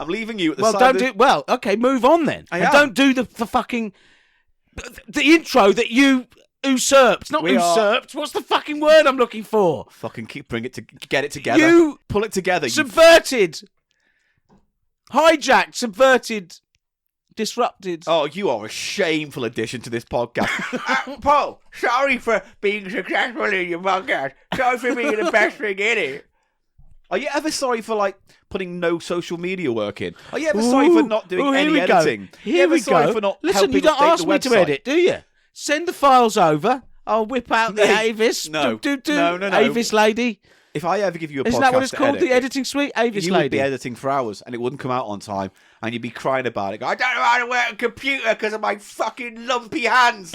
I'm leaving you at the Well, side don't of the... do. Well, okay, move on then. I And am. don't do the fucking the intro that you usurped. Not We are- usurped. What's the fucking word I'm looking for? Fucking get it together. You Pull it together. You subverted, hijacked, subverted, disrupted. Oh, you are a shameful addition to this podcast. Paul, sorry for being successful in your podcast. Sorry for being the best thing in it. Are you ever sorry for, like, putting no social media work in? Are you ever sorry for not doing here any we go. editing? Here you ever we sorry go. for not Listen, helping you don't update ask the me to website? edit, do you? Send the files over. I'll whip out the Mate, Avis. no. Do. No. Avis lady. If I ever give you a Isn't podcast that what it's to called? edit, The editing suite? Avis you would lady. be editing for hours and it wouldn't come out on time and you'd be crying about it. Go, I don't know how to work a computer because of my fucking lumpy hands.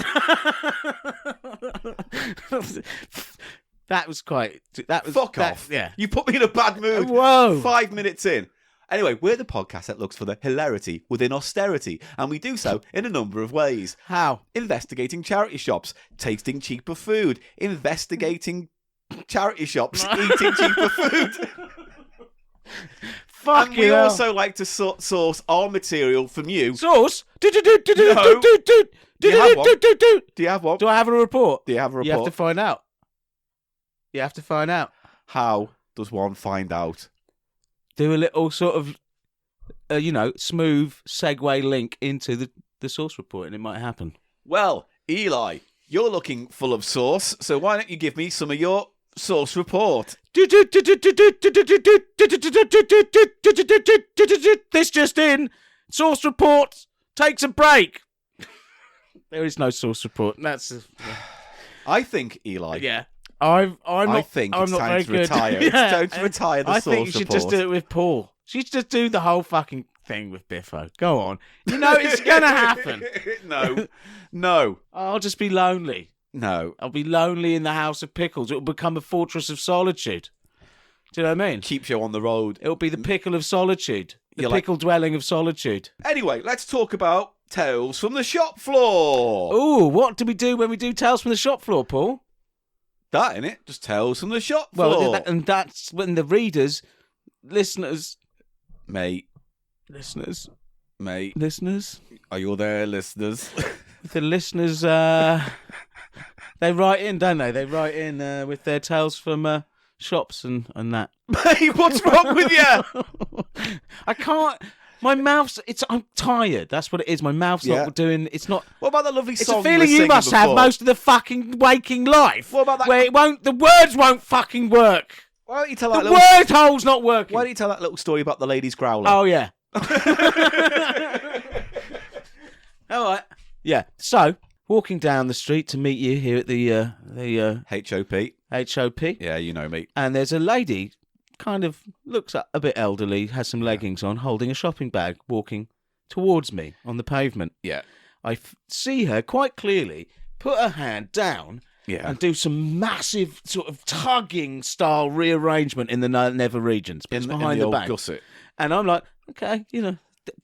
That was quite. That was Fuck that- off. Yeah. You put me in a bad mood. Whoa. 5 minutes in. Anyway, we're the podcast that looks for the hilarity within austerity, and we do so in a number of ways. How? Investigating charity shops, tasting cheaper food, charity shops, eating cheaper food. Fuck And we you. also like to source our material from you. Source. Do. Do you have one? Do. Do you have one? Do I have a report? Do you have a report? You have to find out. You have to find out. How does one find out? Do a little sort of, smooth segue link into the source report, and it might happen. Well, Eli, you're looking full of sauce, so why don't you give me some of your source report? This just in. Source report takes a break. There is no source report. That's I think, Eli, yeah. I think I'm it's not time very to good. retire. It's time to retire the I source think you should report. just do it with Paul. You should just do the whole fucking thing with Biffo. Go on. You know it's gonna happen. No. I'll just be lonely. No. I'll be lonely in the House of Pickles. It'll become a fortress of solitude. Do you know what I mean? Keeps you on the road. It'll be the pickle of solitude. The You're like- pickle dwelling of solitude. Anyway, let's talk about Tales from the Shop Floor. Ooh, what do we do when we do Tales from the Shop Floor, Paul? That, innit? Just Tales from the Shop Well, Floor. and that's when the readers, listeners, Mate, listeners, are you there, listeners? the listeners, they write in, don't they? They write in with their tales from shops and that. Mate, what's wrong with you? I can't. My mouth's. I'm tired. That's what it is. My mouth's Yeah. not doing. It's not. What about the lovely It's song a feeling you you were must singing have before? most of the fucking waking life. What about that- Where it won't. The words won't fucking work. Why don't you tell The that little... word hole's not working. Why don't you tell that little story about the lady's growler? Oh yeah. All right. Yeah. So walking down the street to meet you here at the HOP. HOP, Yeah, you know me. and there's a lady, kind of looks a bit elderly, has some leggings on, holding a shopping bag, walking towards me on the pavement. Yeah. I see her quite clearly put her hand down Yeah. and do some massive sort of tugging style rearrangement in the nether regions, in behind the the old bag. gusset. And I'm like, okay,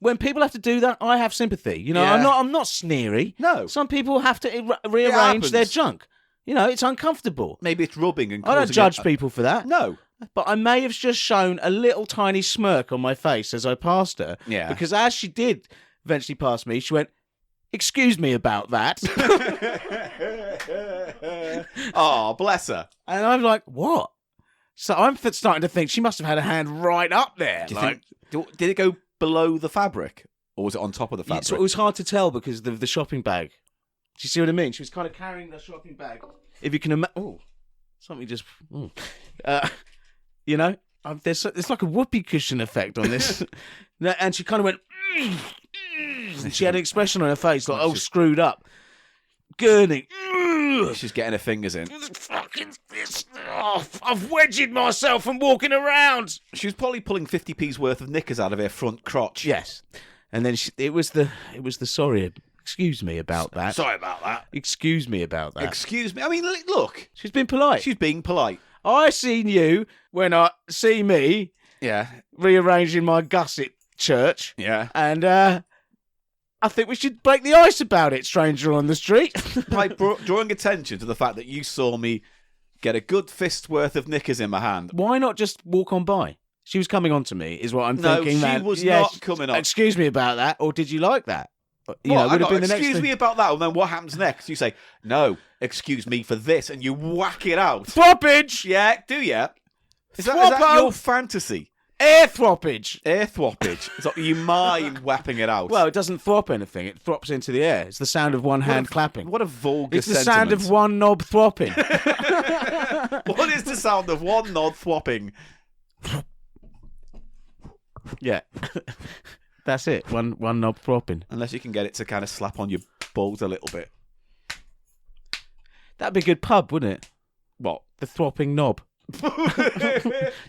when people have to do that, I have sympathy. Yeah. I'm not sneery. No. Some people have to rearrange their happens. junk. It's uncomfortable. Maybe it's rubbing and I don't causing judge it- people for that. No. But I may have just shown a little tiny smirk on my face as I passed her. Yeah. Because as she did eventually pass me, she went, "Excuse me about that." Oh, bless her. And I'm like, what? So I'm starting to think she must have had a hand right up there. Do you think, did it go below the fabric? Or was it on top of the fabric? So it was hard to tell because of the shopping bag. Do you see what I mean? She was kind of carrying the shopping bag. If you can imagine... Oh, something just... there's like a whoopee cushion effect on this. And she kind of went... And she had an expression on her face like, oh, screwed up. Gurning. She's getting her fingers in. Fucking this. Oh, I've wedged myself from walking around. She was probably pulling 50p's worth of knickers out of her front crotch. Yes. And then it was the sorry. Excuse me about that. Sorry about that. Excuse me about that. Excuse me. I mean, look. She's been polite. She's being polite. I seen you when I see me Yeah. rearranging my gusset church, Yeah. and I think we should break the ice about it, stranger on the street. By drawing attention to the fact that you saw me get a good fist's worth of knickers in my hand. Why not just walk on by? She was coming on to me, is what I'm No, thinking. she man. was Yeah, not coming on. Excuse me about that, or did you like that? You Well, know, would have hang on, been the next excuse thing. me about that, and then what happens next? You say, no, excuse me for this, and you whack it out. Thwoppage! Yeah, do you? Is that Thwoppo! your fantasy? Air thwoppage! Air thwoppage. So you mime whapping it out. Well, it doesn't thwop anything. It thwops into the air. It's the sound of one hand clapping. What a vulgar It's the sound of one knob thwopping. What is the sound of one knob thwopping? Yeah. That's it. One knob thwopping. Unless you can get it to kind of slap on your balls a little bit. That'd be a good pub, wouldn't it? What? The thwopping knob. It'd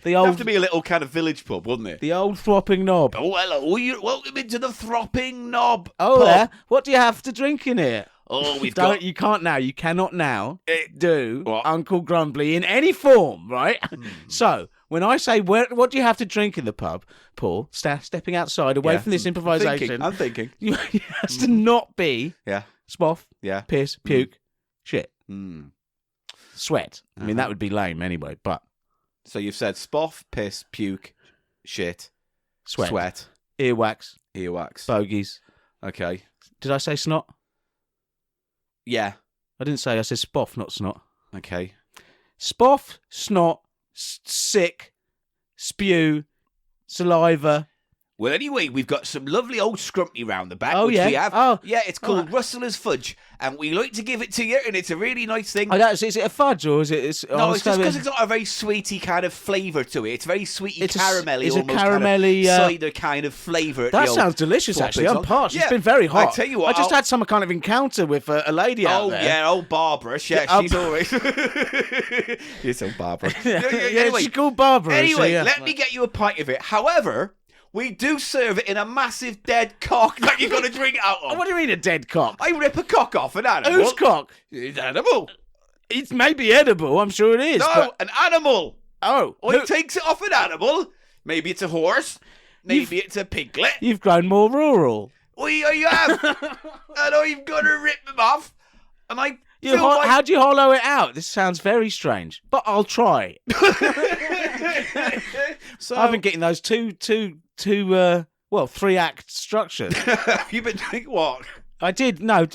The have old to be a little kind of village pub, wouldn't it? the old thwopping knob. Oh, hello. You're welcome into the Thropping Knob. Oh, pub. there. What do you have to drink in here? Oh, we've Don't got... you can't now. You cannot now It- do What? Uncle Grumbly in any form, right? So when I say what do you have to drink in the pub, Paul, stepping outside away Yeah. from this improvisation, I'm thinking. you it has to not be Yeah. spoff, Yeah. piss, puke, shit, Mm. sweat. I mean that would be lame anyway, but So you've said spoff, piss, puke, shit, sweat, earwax, earwax. bogies. Okay. Did I say snot? Yeah. I didn't say. I said spoff, not snot. Okay. Spoff, snot, sick, spew, saliva. Well, anyway, we've got some lovely old scrumpy round the back, Oh, which yeah? we have. Oh. Yeah, it's called Rustler's Fudge, and we like to give it to you, and it's a really nice thing. I don't. Is it a fudge or is it? No, it's just because it's got a very sweety kind of flavour to it. It's very sweety, It's a- caramelly, it's a almost caramelly, kind of cider kind of flavour. at That the old sounds delicious, actually. I'm thwoppage. parched. It's Yeah, been very hot. I tell you what, I just I'll- had some kind of encounter with a lady out Oh there. yeah, old Barbara. Yeah, Yeah, she's always. You're so Barbara. yeah, Anyway, she's called Barbara. Anyway, so, yeah. let me get you a pint of it. However, we do serve it in a massive dead cock that you've got to drink out Oh, of. what do you mean a dead cock? I rip a cock off an animal. Whose cock? It's animal. It's maybe edible. I'm sure it is. No, but- an animal. oh, Or who- he takes it off an animal. Maybe it's a horse. Maybe it's a piglet. you've grown more rural. Oh, yeah, you have. And I've got to rip them off. And I You feel like... How do you hollow it out? This sounds very strange, but I'll try. So I've been getting those two 3-act structures. You've been doing what? I did. No,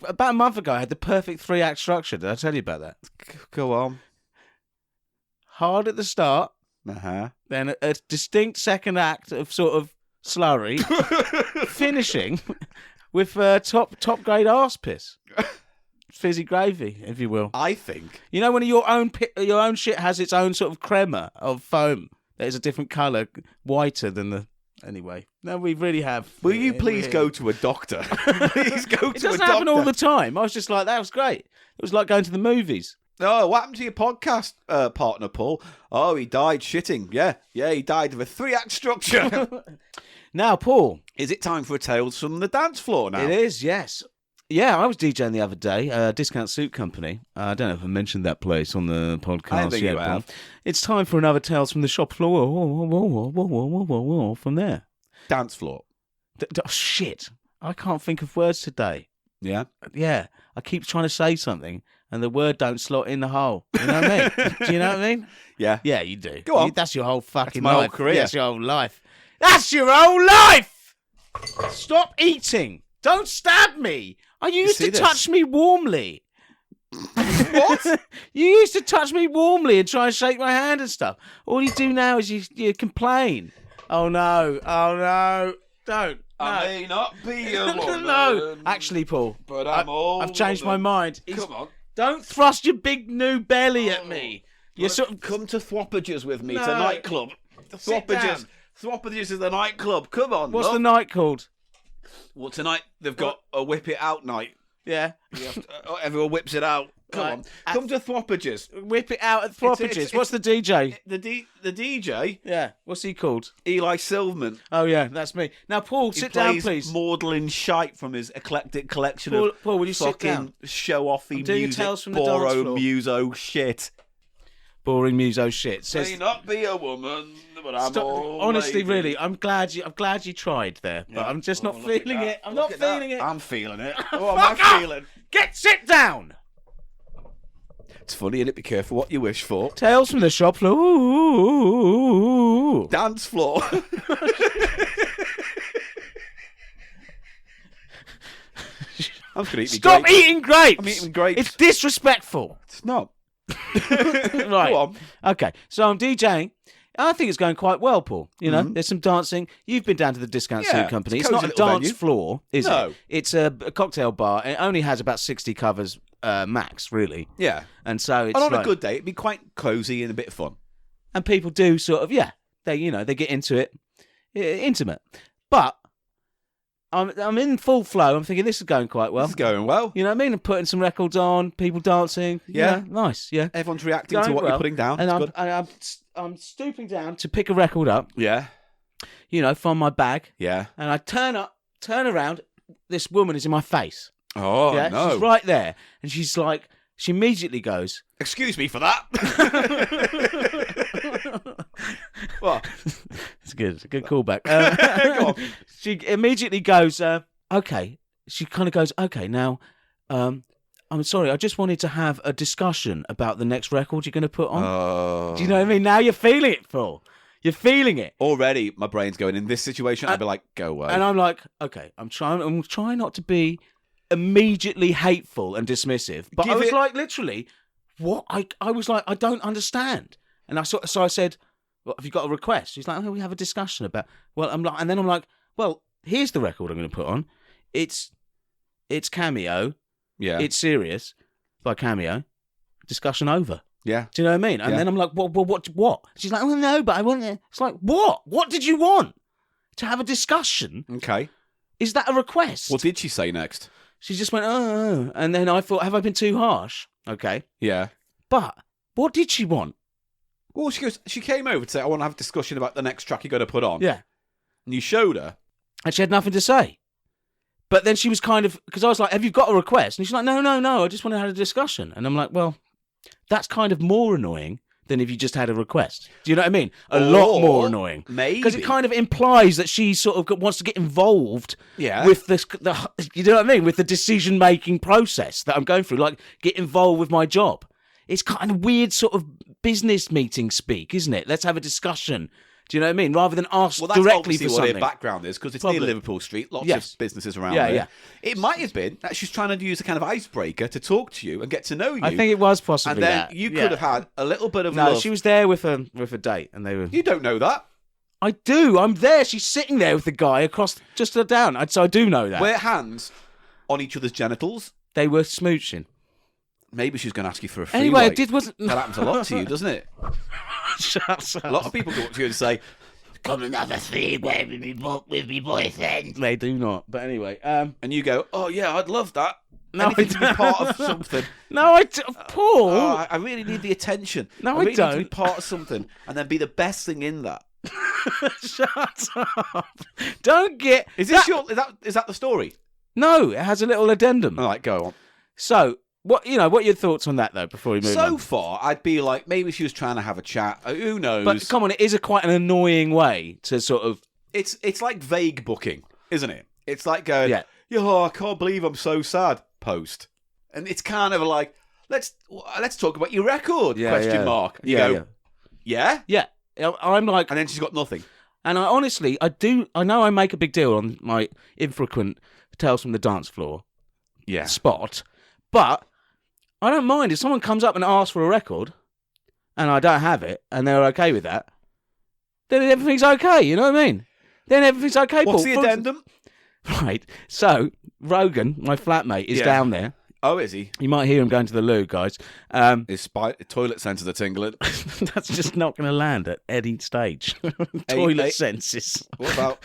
about a month ago, I had the perfect 3-act structure. Did I tell you about that? go on. Hard at the start, Uh-huh. then a distinct second act of sort of slurry, finishing with top grade arse piss, fizzy gravy, if you will. I think. You know when your own shit has its own sort of crema of foam that is a different colour, whiter than the. Anyway, no, we really have. Will you please go to a doctor? Please go to a It doesn't doctor. happen all the time. I was just like, that was great. It was like going to the movies. Oh, what happened to your podcast partner, Paul? Oh, he died shitting. Yeah, he died of a 3-act structure. Now, Paul. Is it time for a Tales from the Dance Floor now? It is, yes. Yeah, I was DJing the other day, Discount Suit Company. I don't know if I mentioned that place on the podcast I think yet. you have. Paul. It's time for another Tales from the Shop Floor from there. Dance Floor. Oh, shit. I can't think of words today. Yeah. Yeah, I keep trying to say something and the word don't slot in the hole. You know what I mean? Do you know what I mean? Yeah. Yeah, you do. Go on. That's your whole fucking my whole life. career. That's your whole life. That's your whole life! Stop eating. Don't stab me. You used see to this? touch me warmly. What? You used to touch me warmly and try and shake my hand and stuff. All you do now is you complain. Oh no. Don't. I No. may not be a woman. No. Actually, Paul, But I'm old. I've changed my mind. Come on. Don't thrust your big new belly at me. You're sort of Come to Thwoppages with me. It's No. a nightclub. Sit down. Thwoppages. Thwoppages is the nightclub. Come on. What's love. the night called? Well, tonight they've got a whip it out night. Yeah. Everyone whips it out. Come Right. on. Come to Thwoppages. Whip it out at Throppages. it's- What's the DJ? The DJ, Yeah. What's he called? Eli Silverman. Oh, yeah, that's me. Now, Paul, He sit down, plays please. maudlin shite from his eclectic collection Paul, of Paul, will you sit fucking down? show-offy I'm doing your music, Tales from the Dance boro Floor. muso shit. Boring muso shit. Says, May not be a woman, but I'm Stop- all honestly, lady. really, I'm glad you tried there, but I'm just not Oh, look at feeling that. it. I'm Look not at that. feeling it. I'm feeling it. Oh, am I Fuck off! feeling? Sit down. It's funny, innit? Be careful what you wish for. Tales from the shop floor. Ooh. Dance floor. I'm just going to eat Stop eating grapes. I'm eating grapes. It's disrespectful. It's not. Right. Go on. Okay. So I'm DJing. I think it's going quite well, Paul. You know, there's some dancing. You've been down to the Discount Yeah, Suit Company. it's It's a not a cosy little dance venue. floor, is No. it? It's a cocktail bar. It only has about 60 covers max, really. Yeah. And so it's And on like, a good day, it'd be quite cosy and a bit of fun. and people do sort of, they get into it, intimate. But I'm in full flow. I'm thinking this is going quite well. This is going well. You know what I mean? I'm putting some records on, people dancing. Yeah. Nice. Yeah. Everyone's reacting Going to what well. you're putting down. And It's good. I'm stooping down to pick a record up, Yeah. from my bag, Yeah. and I turn around. This woman is in my face. Oh, Yeah, no. she's right there, and she's like, she immediately goes, Excuse me for that. What? "It's good, it's a good callback." Go on. She immediately goes, "Okay." She kind of goes, "Okay, now, I'm sorry. I just wanted to have a discussion about the next record you're going to put on." Oh. Do you know what I mean? Now you're feeling it, Paul. You're feeling it. Already, my brain's going, in this situation, I'd be like, go away. And I'm like, okay, I'm trying not to be immediately hateful and dismissive. But I Give was it- like, literally, what? I was like, I don't understand. And so I said, well, have you got a request? She's like, oh, we have a discussion about. Well, I'm like, well, here's the record I'm going to put on. It's Cameo. yeah. It's Serious by Cameo. Discussion over. Yeah. Do you know what I mean? And Yeah. then I'm like, well, what? She's like, oh, no, but I want it. It's like, what? What did you want? To have a discussion? Okay. Is that a request? What did she say next? She just went, oh. And then I thought, have I been too harsh? Okay. Yeah. But what did she want? Well, she came over to say, I want to have a discussion about the next track you're going to put on. Yeah. And you showed her. And she had nothing to say. But then she was kind of, because I was like, have you got a request? And she's like, no, I just want to have a discussion. And I'm like, well, that's kind of more annoying than if you just had a request. Do you know what I mean? A lot more annoying. Maybe. Because it kind of implies that she sort of wants to get involved Yeah. with the you know what I mean? With the decision-making process that I'm going through. Like, get involved with my job. It's kind of weird sort of business meeting speak, isn't it? Let's have a discussion. Do you know what I mean? Rather than ask Well, that's directly obviously for what something. her background is, because it's Probably. near Liverpool Street. Lots Yes. of businesses around Yeah, there. yeah. It might have been that she's trying to use a kind of icebreaker to talk to you and get to know you. I think it was possibly and then that. you Yeah. could have had a little bit of No, love. she was there with a date, and they were. You don't know that. I do. I'm there. She's sitting there with the guy across, just down. So I do know that. Wear hands on each other's genitals. They were smooching. Maybe she's going to ask you for a free Anyway, weight. it wasn't. That happens a lot to you, doesn't it? Shut A lot of people go up to you and say, Come and have a three-way with me boyfriend. They do not. But anyway, and you go, oh yeah, I'd love that. No, Anything I to be don't. part of something. no, Paul. Oh, I really need the attention. No, I really need to be don't. part of something and then be the best thing in that. Shut up! Don't get. Is this is that the story? No, it has a little addendum. All right, go on. So, what are your thoughts on that though? Before we move So on. far, I'd be like, maybe she was trying to have a chat. Who knows? But come on, it is quite an annoying way to sort of. It's like vague booking, isn't it? It's like going, Yeah. I can't believe I'm so sad. Post, and it's kind of like, let's talk about your record? Question mark. And you go, yeah, Yeah, I'm like, and then she's got nothing. and I honestly, I know I make a big deal on my infrequent Tales from the Dance Floor Yeah, spot, but I don't mind if someone comes up and asks for a record, and I don't have it, and they're okay with that. Then everything's okay. You know what I mean? Then everything's okay. what's Paul. the addendum? Right. So Rogan, my flatmate, is Yeah. down there. Oh, is he? You might hear him going to the loo, guys. His toilet sensors are tingling. That's just not going to land at any stage. Toilet Hey. senses. What about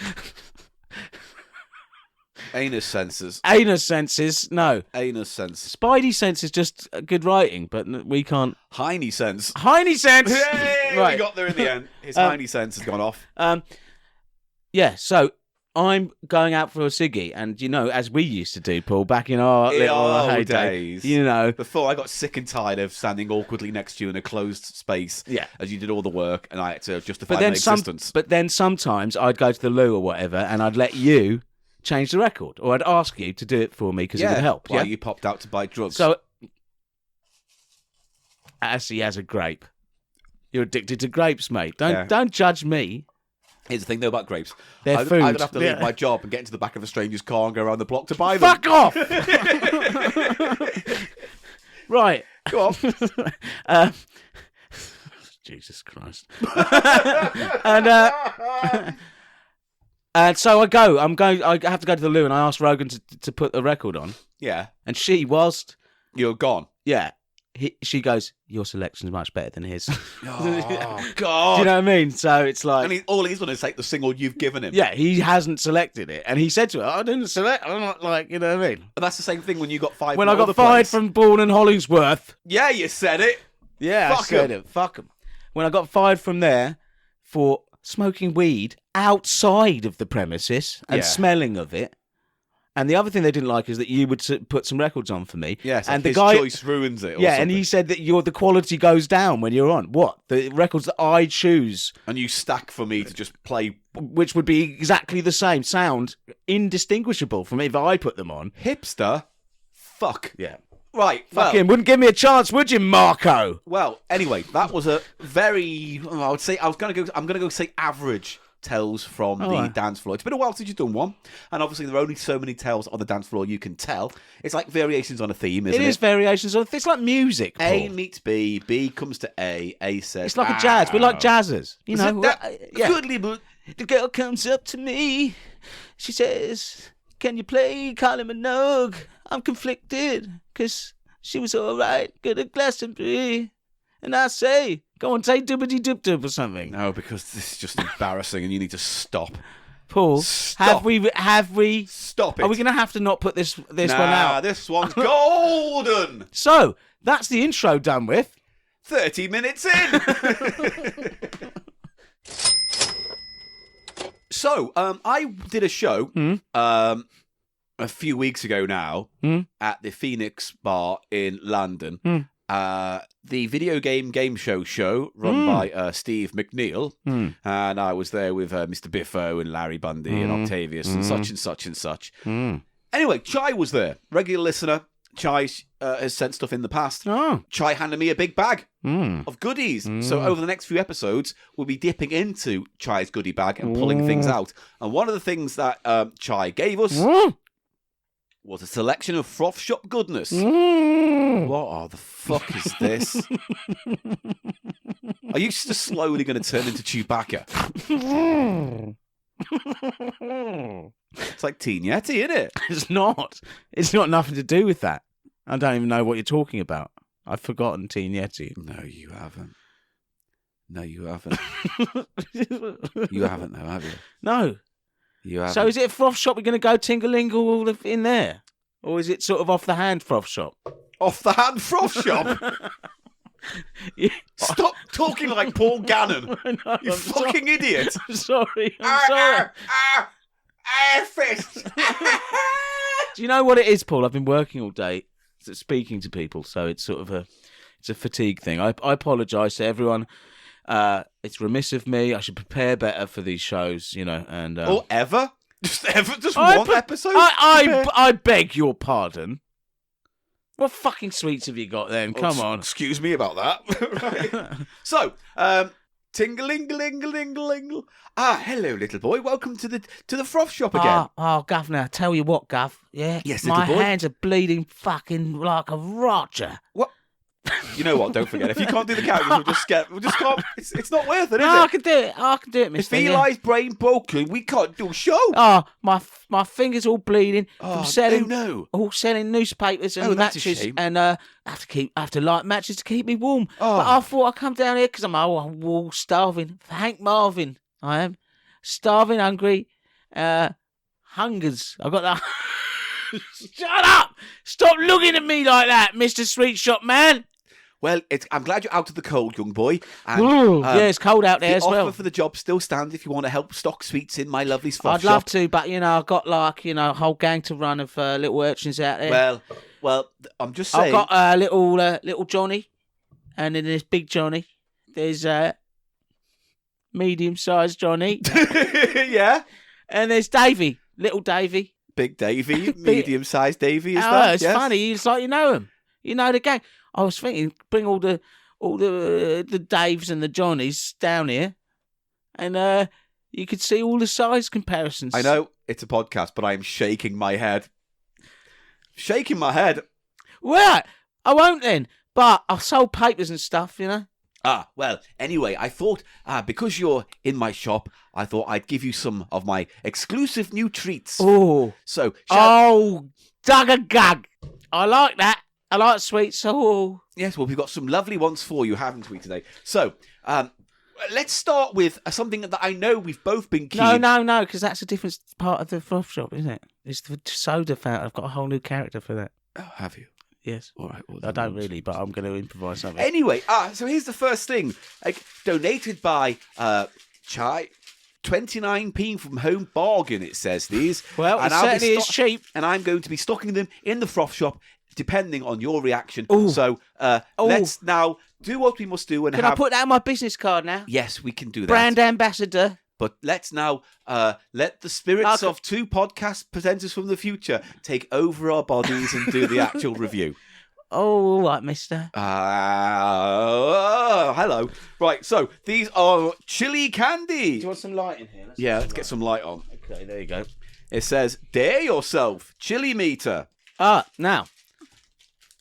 anus sensors? Anus senses, no. Anus sense. Spidey sense is just good writing, but we can't. Hiney sense. Hiney sense! Hey, Right. we got there in the end. His hiney sense has gone off. Yeah, so I'm going out for a ciggy, and as we used to do, Paul, back in our In little our heyday, days. you Before I got sick and tired of standing awkwardly next to you in a closed space Yeah. as you did all the work and I had to justify But my then existence. But then sometimes I'd go to the loo or whatever, and I'd let you change the record, or I'd ask you to do it for me because it would help. While Yeah. you popped out to buy drugs. So as he has a grape. You're addicted to grapes, mate. Don't judge me. Here's the thing, though, about grapes. They're food. I'm going to have to leave my job and get into the back of a stranger's car and go around the block to buy them. Fuck off! Right. Go on. Jesus Christ. And so I go. I have to go to the loo, and I asked Rogan to put the record on. Yeah. And she, whilst You're gone. yeah, she goes, "Your selection's much better than his." Oh, God. Do you know what I mean? So it's like, And all he's done is take the single you've given him. yeah, he hasn't selected it, and he said to her, "I didn't select." I'm not like, you know what I mean? And that's the same thing when you got fired When from I got another fired place. from Bourne and Hollingsworth, Yeah, you said it. yeah, Fuck I said 'em. it. Fuck 'em. When I got fired from there for smoking weed outside of the premises and Yeah. smelling of it. And the other thing they didn't like is that you would put some records on for me. Yes, and his the guy, choice ruins it. Or yeah, and something. he said that the quality goes down when you're on. What? The records that I choose, And you stack for me to just play which would be exactly the same, sound indistinguishable from if I put them on. hipster. Fuck. Yeah. Right. Fuck him. Wouldn't give me a chance, would you, Marco? Well, anyway, that was a very. I would say I'm gonna go say average tells from the right. dance floor. It's been a while since you've done one, and obviously there are only so many tells on the dance floor you can tell. It's like variations on a theme, isn't it? It is variations on. It's like music. A Paul. meets B, B comes to A says. It's like a jazz. We're like jazzers. You Is know. it that yeah. goodly, but The girl comes up to me. She says, "Can you play Kylie Minogue? I'm conflicted because she was all right, good at Glastonbury." And I say, "Go on, say doobity doop doop or something." No, because this is just embarrassing, and you need to stop. Paul, Stop. have we? Stop it. Are we going to have to not put this one Nah, out? this one's golden. So that's the intro done with. 30 minutes in. So, I did a show a few weeks ago now at the Phoenix Bar in London. The video game show run by Steve McNeil. And I was there with Mr. Biffo and Larry Bundy and Octavius and such and such and such. Anyway, Chai was there. Regular listener. Chai has sent stuff in the past. Oh. Chai handed me a big bag of goodies. So over the next few episodes, we'll be dipping into Chai's goodie bag and pulling things out. And one of the things that Chai gave us was a selection of froth shop goodness. What the fuck is this? Are you just slowly going to turn into Chewbacca? It's like Teen Yeti, isn't it? It's not. It's not nothing to do with that. I don't even know what you're talking about. I've forgotten Teen Yeti. No, you haven't. No, you haven't. You haven't, though, have you? No. You haven't. So is it a froth shop? We're going to go tingle-lingle all in there? Or is it sort of off-the-hand froth shop? Off the hand froth shop? Yeah. Stop talking like Paul Gannon. No, You I'm fucking idiot. I'm sorry. I'm sorry. Air fist. Do you know what it is, Paul? I've been working all day speaking to people, so it's sort of a fatigue thing. I apologise to everyone. It's remiss of me. I should prepare better for these shows, you know. And Or ever? Just I one pre- episode? I beg your pardon. What fucking sweets have you got then? Come on. Excuse me about that. Right. So, ting-a-ling-a-ling-a-ling-a-ling. Hello, little boy. Welcome to the froth shop again. Oh, Governor, I tell you what, Gov. Yeah, Yes, my little boy. hands are bleeding fucking like a roger. What? You know what? Don't forget. If you can't do the characters, we'll just can't. It's not worth it, is No, I it? can do it. I can do it, If mister. Eli's brain broken, we can't do a show. Oh, my fingers all bleeding from selling no. all selling newspapers and Oh, that's a matches, shame. and I have to light matches to keep me warm. Oh. But I thought I'd come down here because I'm all starving. Hank Marvin, I am starving, hungry, hungers. I've got that. Shut up! Stop looking at me like that, Mr. Sweet Shop Man. Well, I'm glad you're out of the cold, young boy. And, Ooh, yeah, it's cold out there the as offer well. for the job still stands if you want to help stock sweets in my lovely froth I'd shop. love to, but I've got a whole gang to run of little urchins out there. Well, I'm just saying. I've got little Johnny, and then there's Big Johnny. There's medium-sized Johnny, Yeah. and there's Davy, little Davy. Big Davy, medium-sized Davy, is Oh, that? it's Yes. funny. It's like you know him. You know the gang. I was thinking, bring all the all the Daves and the Johnnies down here, and you could see all the size comparisons. I know it's a podcast, but I am shaking my head. Shaking my head. Right, I won't then. But I've sold papers and stuff, you know. Ah, well, anyway, I thought, because you're in my shop, I thought I'd give you some of my exclusive new treats. Oh, So, dagger gag. I like that. I like sweets. Oh, yes, well, we've got some lovely ones for you, haven't we, today? So, let's start with something that I know we've both been keen. No, because that's a different part of the froth shop, isn't it? It's the soda fountain. I've got a whole new character for that. Oh, have you? Yes. All right. Well, I don't really, but I'm going to improvise something. Anyway, so here's the first thing. Donated by Chai. 29p from Home Bargain, it says these. Well, it certainly is cheap. And I'm going to be stocking them in the froth shop, depending on your reaction. Ooh. So let's now do what we must do and Can I put that on my business card now? Yes, we can do that. Brand ambassador. But let's now let the spirits of two podcast presenters from the future take over our bodies and do the actual review. Oh, all right, mister. Hello. Right, so these are chili candy. Do you want some light in here? Let's get some light on. Okay, there you go. It says, dare yourself, chili meter. Now,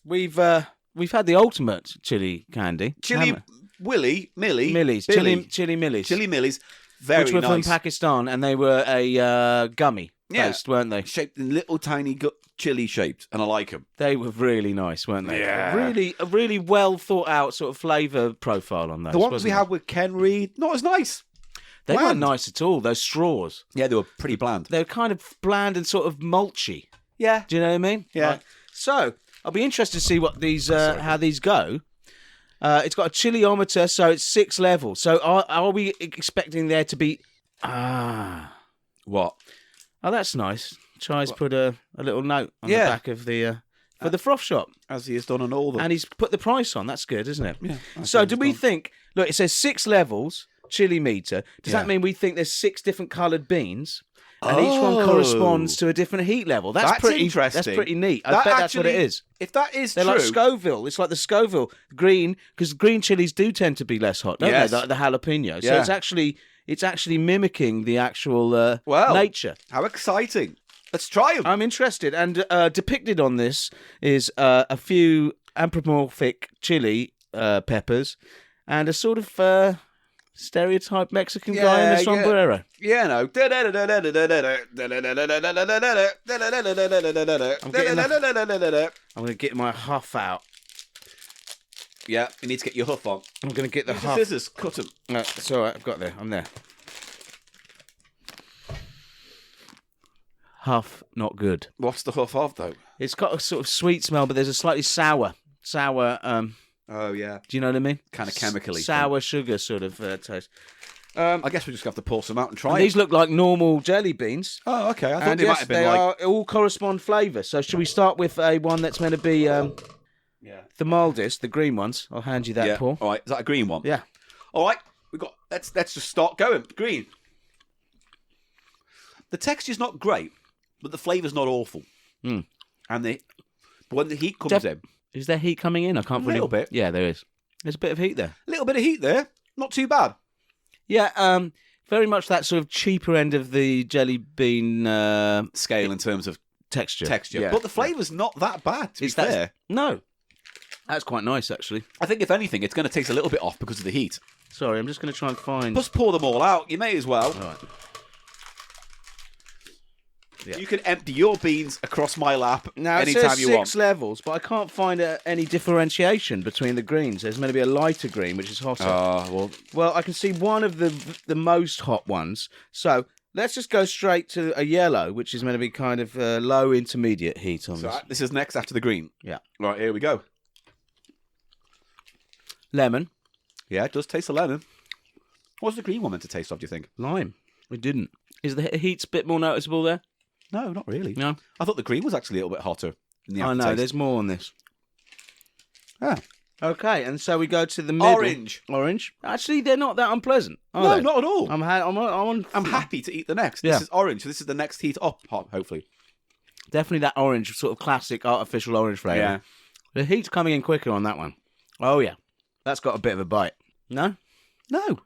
we've had the ultimate chili candy. Chili Willy, Millie. Millies. Billy. Chili Millies. Chili Millies. Very Which were from nice. Pakistan, and they were a gummy based, weren't they? Shaped in little tiny chili shaped, and I like them. They were really nice, weren't they? Yeah. A really well thought out sort of flavour profile on those. The ones wasn't we there? had with Ken Reed, not as nice. They weren't bland. nice at all. Those straws. Yeah, they were pretty bland. They're kind of bland and sort of mulchy. Yeah. Do you know what I mean? Yeah. Right. So I'll be interested to see what these how these go. It's got a chiliometer, so it's 6 levels. So are we expecting there to be? What? Oh, that's nice. Chai's put a little note on the Yeah. back of the for the froth shop, As he has done on all the... and he's put the price on. That's good, isn't it? Yeah. So do we think? Look, it says 6 levels chili meter. Does that mean we think there's 6 different coloured beans? And each one corresponds to a different heat level. That's pretty interesting. That's pretty neat. I bet that's what it is. If that is They're true... like Scoville. It's like the Scoville green, because green chilies do tend to be less hot, don't Yes. they? The jalapeno. So Yeah. it's actually mimicking the actual Well. nature. How exciting. Let's try them. I'm interested. And depicted on this is a few anthropomorphic chili peppers and a sort of stereotype Mexican guy in a Yeah, sombrero. Yeah, no. I'm going to get my huff out. Yeah, you need to get your hoof on. I'm going to get the Use the huff. scissors, cut them. No, it's all right. I've got there. I'm there. Huff, not good. What's the hoof of, though? It's got a sort of sweet smell, but there's a slightly sour. Oh, yeah. Do you know what I mean? Kind of chemically. Sour sugar sort of taste. I guess we just have to pour some out and try And it. these look like normal jelly beans. Oh, okay. I thought And they might yes, have been they like... are all correspond flavour. So should we start with a one that's meant to be Yeah. the mildest, the green ones? I'll hand you that, Yeah. Paul. All right. Is that a green one? Yeah. All right. We got. Let's just start going. Green. The texture's not great, but the flavour's not awful. Mm. And when the heat comes in, Is there heat coming in? I can't A really... little bit. Yeah, there is. There's a bit of heat there. a little bit of heat there. Not too bad. Yeah, very much that sort of cheaper end of the jelly bean Scale in terms of texture. texture, but the flavour's not that bad. To be fair, No. That's quite nice, actually. I think if anything, it's going to taste a little bit off because of the heat. Sorry, I'm just going to try and find... Just pour them all out. You may as well. All right. Yeah. You can empty your beans across my lap Now, it anytime says you 6 want. levels, but I can't find any differentiation between the greens. There's meant to be a lighter green, which is hotter. Well, I can see one of the most hot ones. So let's just go straight to a yellow, which is meant to be kind of low intermediate heat on this. This is next after the green. Yeah. Right, here we go. Lemon, Yeah, it does taste of lemon. What's the green one meant to taste of, do you think? lime. We didn't. Is the heat's a bit more noticeable there? No, not really. No. I thought the green was actually a little bit hotter. In the I know, aftertaste. there's more on this. Ah. Okay, and so we go to the middle. Orange. Orange. Actually, they're not that unpleasant, are No, they? not at all. I'm happy to eat the next. Yeah. This is orange, so this is the next heat up, hopefully. Definitely that orange, sort of classic artificial orange flavour. Yeah. The heat's coming in quicker on that one. Oh, yeah. That's got a bit of a bite. No? No.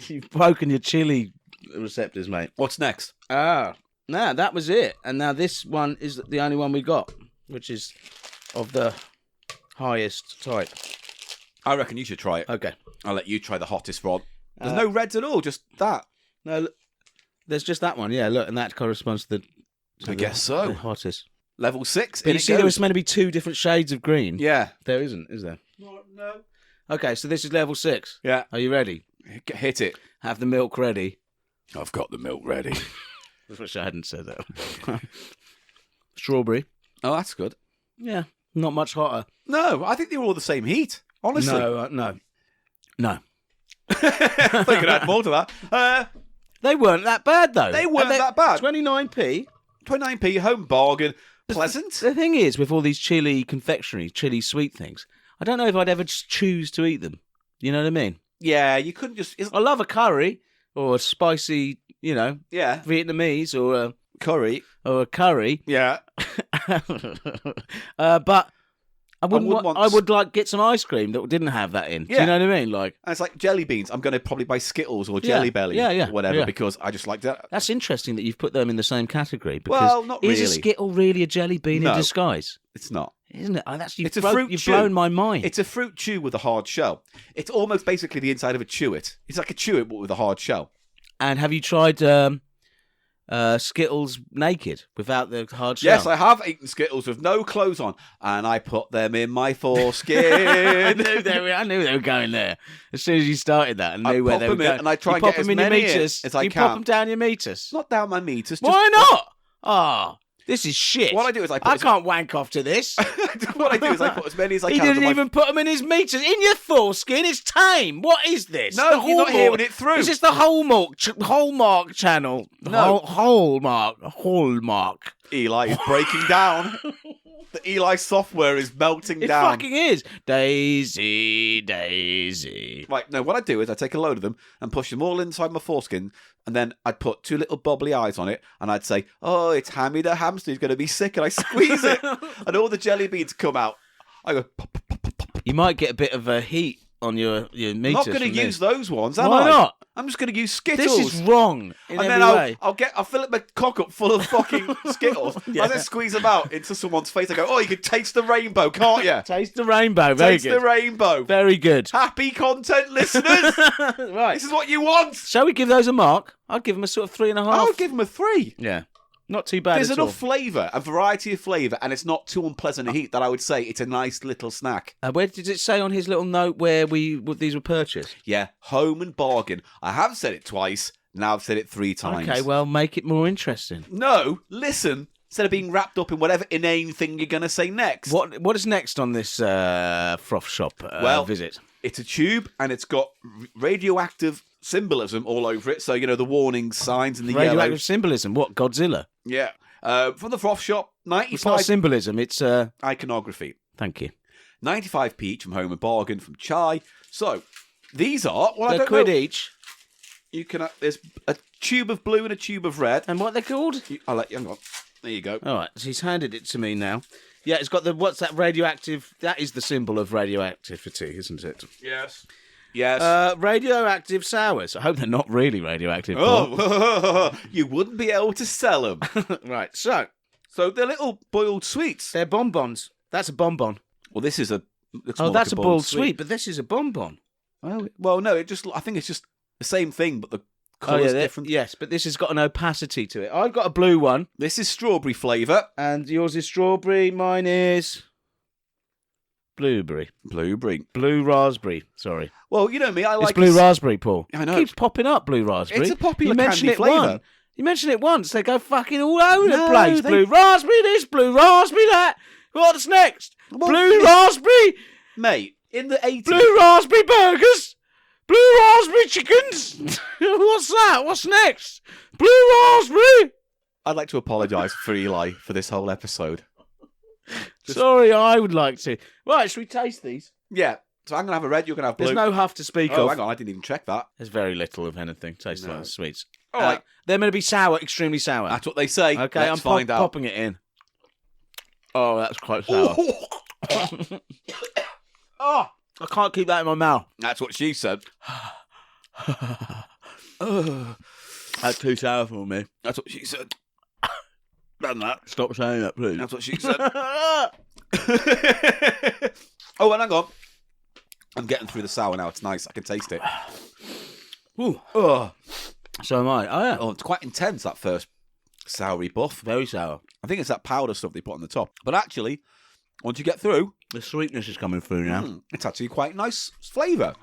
You've broken your chili receptors, mate. What's next? Ah. No, that was it. And now this one is the only one we got, which is of the highest type. I reckon you should try it. Okay. I'll let you try the hottest rod. There's no reds at all, just that. No, look, there's just that one. Yeah, look, and that corresponds to I guess so. the hottest. Level 6. But you see, there was meant to be 2 different shades of green. Yeah. There isn't, is there? No. Okay, so this is level 6. Yeah. Are you ready? Hit it. Have the milk ready. I've got the milk ready. I wish I hadn't said that. Strawberry. Oh, that's good. Yeah, not much hotter. No, I think they were all the same heat. Honestly. No. I could add more to that. They weren't that bad, though. They weren't that bad. 29p. 29p, home bargain. Pleasant. The thing is, with all these chili confectionery, chili sweet things, I don't know if I'd ever just choose to eat them. You know what I mean? Yeah, you couldn't just... I love a curry or a spicy, Yeah. Vietnamese or Curry. a curry. Yeah. But I wouldn't. wouldn't want- I would like get some ice cream that didn't have that in. Do Yeah. you know what I mean? Like And it's like jelly beans. I'm going to probably buy Skittles or Jelly Belly yeah, or whatever yeah. because I just like that. that's interesting that you've put them in the same category. Because Well, not is a really. Skittle really a jelly bean No. in disguise? It's not. Isn't it? Oh, that's It's a fruit You've chew. blown my mind. It's a fruit chew with a hard shell. It's almost basically the inside of a Chew-It. It's like a Chew-It but with a hard shell. And have you tried Skittles naked without the hard shell? Yes, I have eaten Skittles with no clothes on, and I put them in my I foreskin. knew they were going there. As soon as you started that, I I knew where pop they were them in going. and I try you and pop get as them in your many in meters as I you can. pop them down your meters. Not down my meters. Just Why not? Ah, this is shit. What I do is I put I can't wank off to this. what I do is I put as many as I He can. didn't into my- even put them in his meters. In your foreskin, it's tame. What is this? No, The you're not Hallmark- hearing it through. Is this the Hallmark channel? No. Hallmark. Eli is breaking down. The Eli software is melting It down. fucking is. Daisy. Right, no, what I do is I take a load of them and push them all inside my foreskin, and then I'd put 2 little bubbly eyes on it, and I'd say, oh, it's Hammy the hamster, he's going to be sick, and I squeeze it, and all the jelly beans come out. I go, pop, pop, pop, pop, pop. You might get a bit of a heat on your I'm meters. not going to from use this. those ones, am Why I? not? I'm just going to use Skittles. This is wrong in and every then way. I'll fill up my cock up full of fucking Skittles. Yeah. As I squeeze them out into someone's face, I go, oh, you can taste the rainbow, can't you? Taste the rainbow. Very Taste good. the rainbow. Very good. Happy content listeners. Right. This is what you want. Shall we give those a mark? I'd give them a sort of 3.5. I would give them a 3. Yeah. Not too bad There's at enough all. flavour, a variety of flavour, and it's not too unpleasant to eat that I would say it's a nice little snack. Where did it say on his little note where these were purchased? Yeah, home and bargain. I have said it twice, now I've said it 3 times. Okay, well, make it more interesting. No, listen, instead of being wrapped up in whatever inane thing you're going to say next. What is next on this froth shop visit? It's a tube, and it's got radioactive symbolism all over it, so, the warning signs and the Radioactive yellow. symbolism. What, Godzilla? Yeah. From the froth shop, It's not 95 symbolism, it's... iconography. Thank you. 95p each from Home and Bargain from Chai. So, these are... Well, I They're don't quid know. each. You can... there's a tube of blue and a tube of red. And what they're called? I'll let you... Hang on. There you go. All right, so he's handed it to me now. Yeah, it's got the... What's that radioactive... That is the symbol of radioactivity, isn't it? Yes. Yes. Radioactive sours. I hope they're not really radioactive. Paul. Oh, you wouldn't be able to sell them. Right, so... So they're little boiled sweets. They're bonbons. That's a bonbon. Well, this is a... looks Oh, more that's like a boiled sweet, but this is a bonbon. Well, no, I think it's just the same thing, but the colour's different. Yes, but this has got an opacity to it. I've got a blue one, This is strawberry flavour. and yours is strawberry. Mine is blueberry. Blueberry. Blue raspberry. Sorry. Well, you know me, I It's like... blue raspberry, Paul. I know. It keeps popping up, blue raspberry. It's a popular you mention candy it flavour. once. You mention it once, they go fucking all over the No, place. they- Blue raspberry this, blue raspberry that. What's next? Well, blue this- raspberry, Mate, in the 80s... blue raspberry burgers, blue raspberry chickens. What's that? What's next? Blue raspberry. I'd like to apologise for Eli for this whole episode. Sorry, I would like to. Right, should we taste these? Yeah, so I'm going to have a red, you're going to have blue. There's no huff to speak Oh, of. hang on, I didn't even check that. There's very little of anything. Tastes No. like sweets. All right. They're going to be sour, extremely sour. That's what they say. Okay, Let's I'm find out. popping it in. Oh, that's quite sour. Oh, I can't keep that in my mouth. That's what she said. That's too sour for me. That's what she said. Done that. Stop saying that, please. That's what she said. Oh, and hang on. I'm getting through the sour now. It's nice. I can taste it. Ooh. Oh, So am I. Oh, yeah. it's quite intense, that first soury buff. Very sour. I think it's that powder stuff they put on the top. But actually, once you get through, The sweetness is coming through now. it's actually quite nice flavour.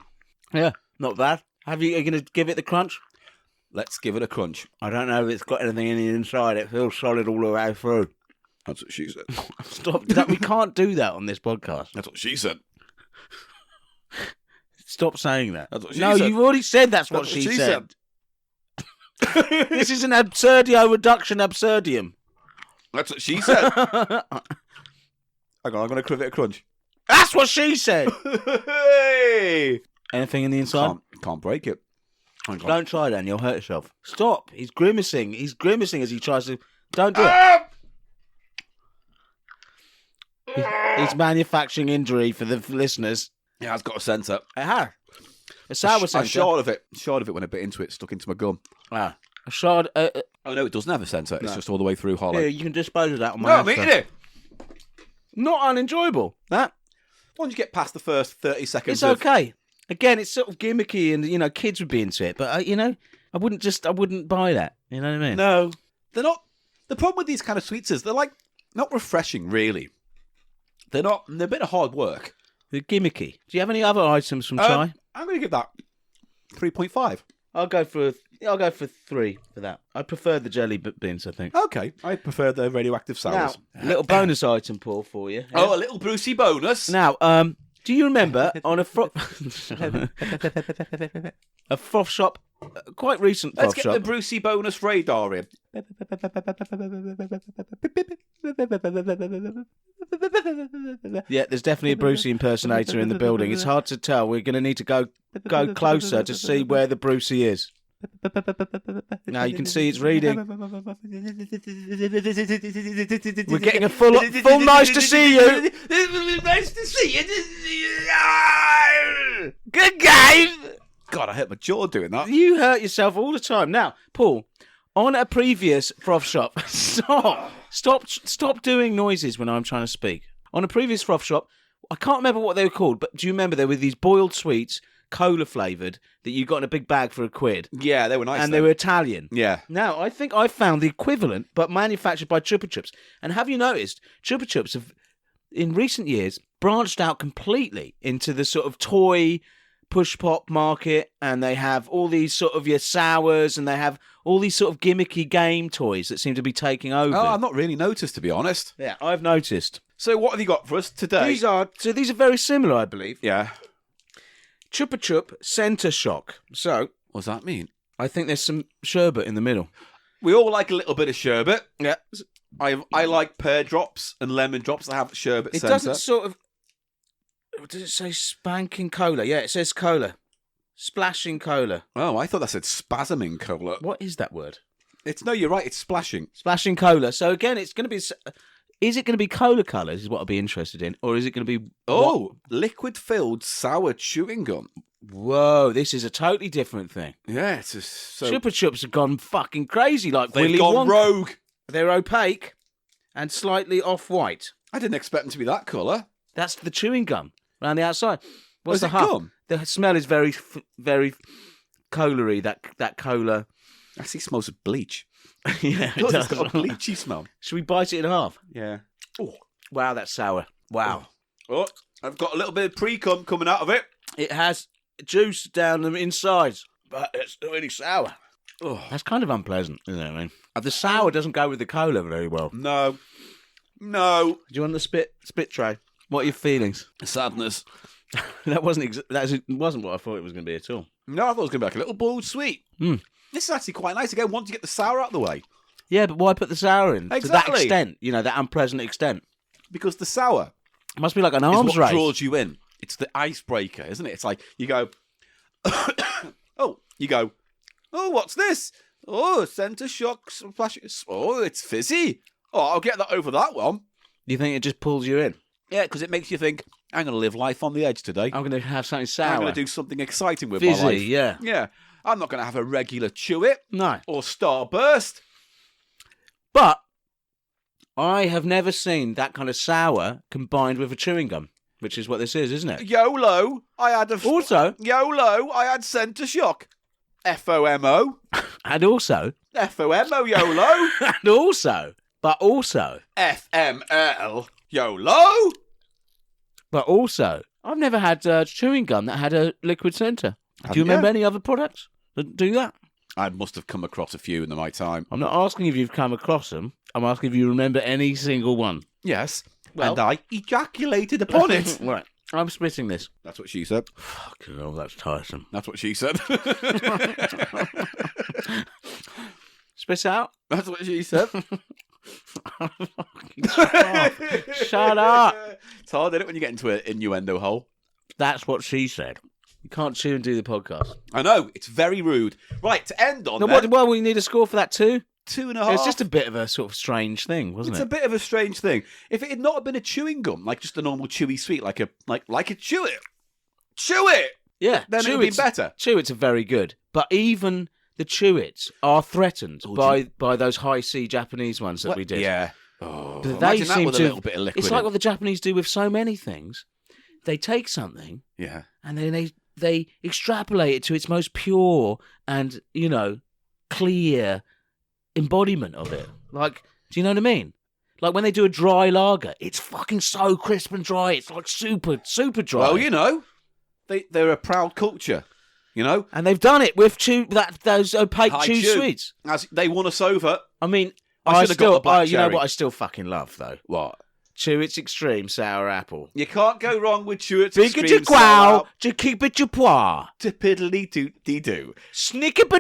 Yeah, not bad. Are you going to give it the crunch? Let's give it a crunch. I don't know if it's got anything in the inside. It feels solid all the way through. That's what she said. Stop. We can't do that on this podcast. That's what she said. Stop saying that. That's what she No, said. you've already said that's what she said. This is an absurdio reduction absurdium. That's what she said. Hang on, I'm going to give it a crunch. That's what she said. Hey! Anything in the inside? Can't break it. Hang on. Don't try then, you'll hurt yourself. Stop. He's grimacing. He's grimacing as he tries to... Don't do it. Ah! He's manufacturing injury for the listeners. Yeah, it's got a centre. It has. A sour I'm centre. short of it. Short of it when I bit into it, stuck into my gum. Ah. A shard... Oh no, it doesn't have a centre. It's No. just all the way through hollow. Here, you can dispose of that on my No, I'm Asda. eating it. Not unenjoyable. That. Once you get past the first 30 seconds It's of... okay. Again, it's sort of gimmicky and, kids would be into it. But, I wouldn't buy that. You know what I mean? No. They're not... The problem with these kind of sweets is they're like not refreshing, really. They're not... They're a bit of hard work. They're gimmicky. Do you have any other items from Chai? I'm going to give that 3.5. I'll go for 3 for that. I prefer the jelly beans, I think. Okay. I prefer the radioactive sours. Now, little bonus item, Paul, for you. Oh, a little Brucey bonus. Now, do you remember on a froth shop, quite recent Let's froth get shop? the Brucey bonus radar in. Yeah, there's definitely a Brucey impersonator in the building. It's hard to tell. We're going to need to go closer to see where the Brucey is. Now you can see it's reading. We're getting a full nice to see you. Nice to see you. Good game. God, I hurt my jaw doing that. You hurt yourself all the time. Now, Paul, on a previous froth shop, stop doing noises when I'm trying to speak. On a previous froth shop, I can't remember what they were called, but do you remember there were these boiled sweets, cola flavoured, that you got in a big bag for £1? Yeah, they were nice. And they were Italian. Yeah. Now, I think I found the equivalent, but manufactured by Chupa Chups. And have you noticed, Chupa Chups have, in recent years, branched out completely into the sort of toy push pop market, and they have all these sort of your sours, and they have all these sort of gimmicky game toys that seem to be taking over. Oh, I've not really noticed, to be honest. Yeah, I've noticed. So what have you got for us today? These are very similar, I believe. Yeah. Chupa Chup Centre Shock. So, What does that mean? I think there's some sherbet in the middle. We all like a little bit of sherbet. Yeah. I like pear drops and lemon drops that have sherbet It centre. doesn't sort of... Does it say spanking cola? Yeah, it says cola. Splashing cola. Oh, I thought that said spasming cola. What is that word? No, you're right. It's splashing. Splashing cola. So again, it's going to be... Is it going to be cola colours is what I'd be interested in? Or is it going to be... Oh, liquid-filled sour chewing gum. Whoa, this is a totally different thing. Yeah, it's just so... Chupa Chups have gone fucking crazy like They've Willy gone Wonka. rogue. They're opaque and slightly off-white. I didn't expect them to be that colour. That's the chewing gum around the outside. What's Is the it huff? gum? The smell is very, very cola-y, that cola. Actually smells of bleach. Yeah, It does. It's got a bleachy smell. Should we bite it in half? Yeah. Oh, wow, that's sour. Wow. Oh, I've got a little bit of pre-cum coming out of it. It has juice down the inside, but it's really sour. Oh. That's kind of unpleasant, isn't it? I mean, the sour doesn't go with the cola very well. No. Do you want the spit tray? What are your feelings? Sadness. That wasn't what I thought it was going to be at all. No, I thought it was going to be like a little boiled sweet. Mm. This is actually quite nice. Again, once you get the sour out of the way. Yeah, but why put the sour in to that Exactly. extent? That unpleasant extent. Because the sour It must be like an is arms what race. draws you in. It's the icebreaker, isn't it? It's like you go, oh, what's this? Oh, centre shocks, flashes. Oh, it's fizzy. Oh, I'll get that over that one. Do you think it just pulls you in? Yeah, because it makes you think, I'm going to live life on the edge today. I'm going to have something sour. I'm going to do something exciting with Fizzy, my life. yeah. Yeah. I'm not going to have a regular Chew It No. or Starburst. But I have never seen that kind of sour combined with a chewing gum, which is what this is, isn't it? YOLO, I had Also, I had Centre Shock. FOMO. and also, FOMO, YOLO. and also, but also, FML, YOLO. but also, I've never had chewing gum that had a liquid centre. Do you remember any other products that do that? I must have come across a few in my time. I'm not asking if you've come across them. I'm asking if you remember any single one. Yes. Well- And I ejaculated upon it. Right. I'm spitting this. That's what she said. Fucking hell, that's tiresome. That's what she said. Spit out. That's what she said. Shut up. It's hard, isn't it, when you get into an innuendo hole? That's what she said. You can't chew and do the podcast. I know, it's very rude. Right, to end on No, then, well, we need a score for that too. 2.5. It's just a bit of a sort of strange thing, wasn't It's it? a bit of a strange thing. If it had not been a chewing gum, like just a normal chewy sweet, like a Chew It, Chew It, Yeah, then it would be better. Chew-Its are very good, but even the Chew-Its are threatened by those high C Japanese ones that we did. Yeah. Oh, But imagine that with a little bit of liquid. It's like in. what the Japanese do with so many things. They take something Yeah. and then they extrapolate it to its most pure and, clear embodiment of it. Like, do you know what I mean? Like when they do a dry lager, it's fucking so crisp and dry. It's like super, super dry. Well, they're a proud culture, And they've done it with those opaque High chew chew. sweets. As they won us over. I mean, I should have got the black you know cherry. what I still fucking love though? What? Chew-Its Extreme Sour Apple. You can't go wrong with Chew-Its Big Extreme at your Sour growl, to keep it your poir. Tippidly-doo-dee-doo.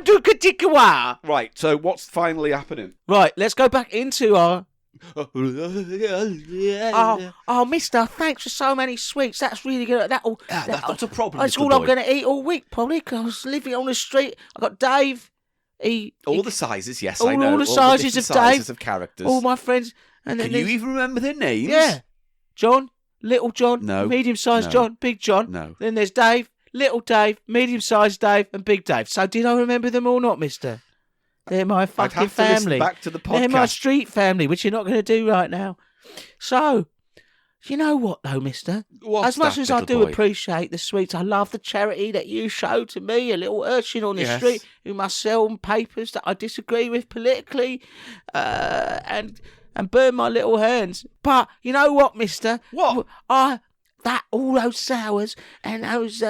Snickerpadooka-dicka-wah. Right, so what's finally happening? Right, let's go back into our... Oh, Oh, mister, thanks for so many sweets. That's really good. that's not a problem. That's little all I'm boy. going to eat all week, probably, because I was living on the street. I got Dave. All the sizes, yes, all- I know. all the sizes different of Dave, sizes of characters. all my friends. And then Can you there's- even remember their names? Yeah. John, Little John, No. medium-sized No. John, Big John. No. Then there's Dave, Little Dave, medium-sized Dave, and Big Dave. So did I remember them all not, mister? They're my I'd fucking have to listen family. back to the They're my podcast. street family, which you're not going to do right now. So, you know what, though, mister? What's As much that, as I little do boy? appreciate the sweets, I love the charity that you show to me, a little urchin on the Yes. street who must sell papers that I disagree with politically, and burn my little hands. But you know what, mister? What? All those sours and those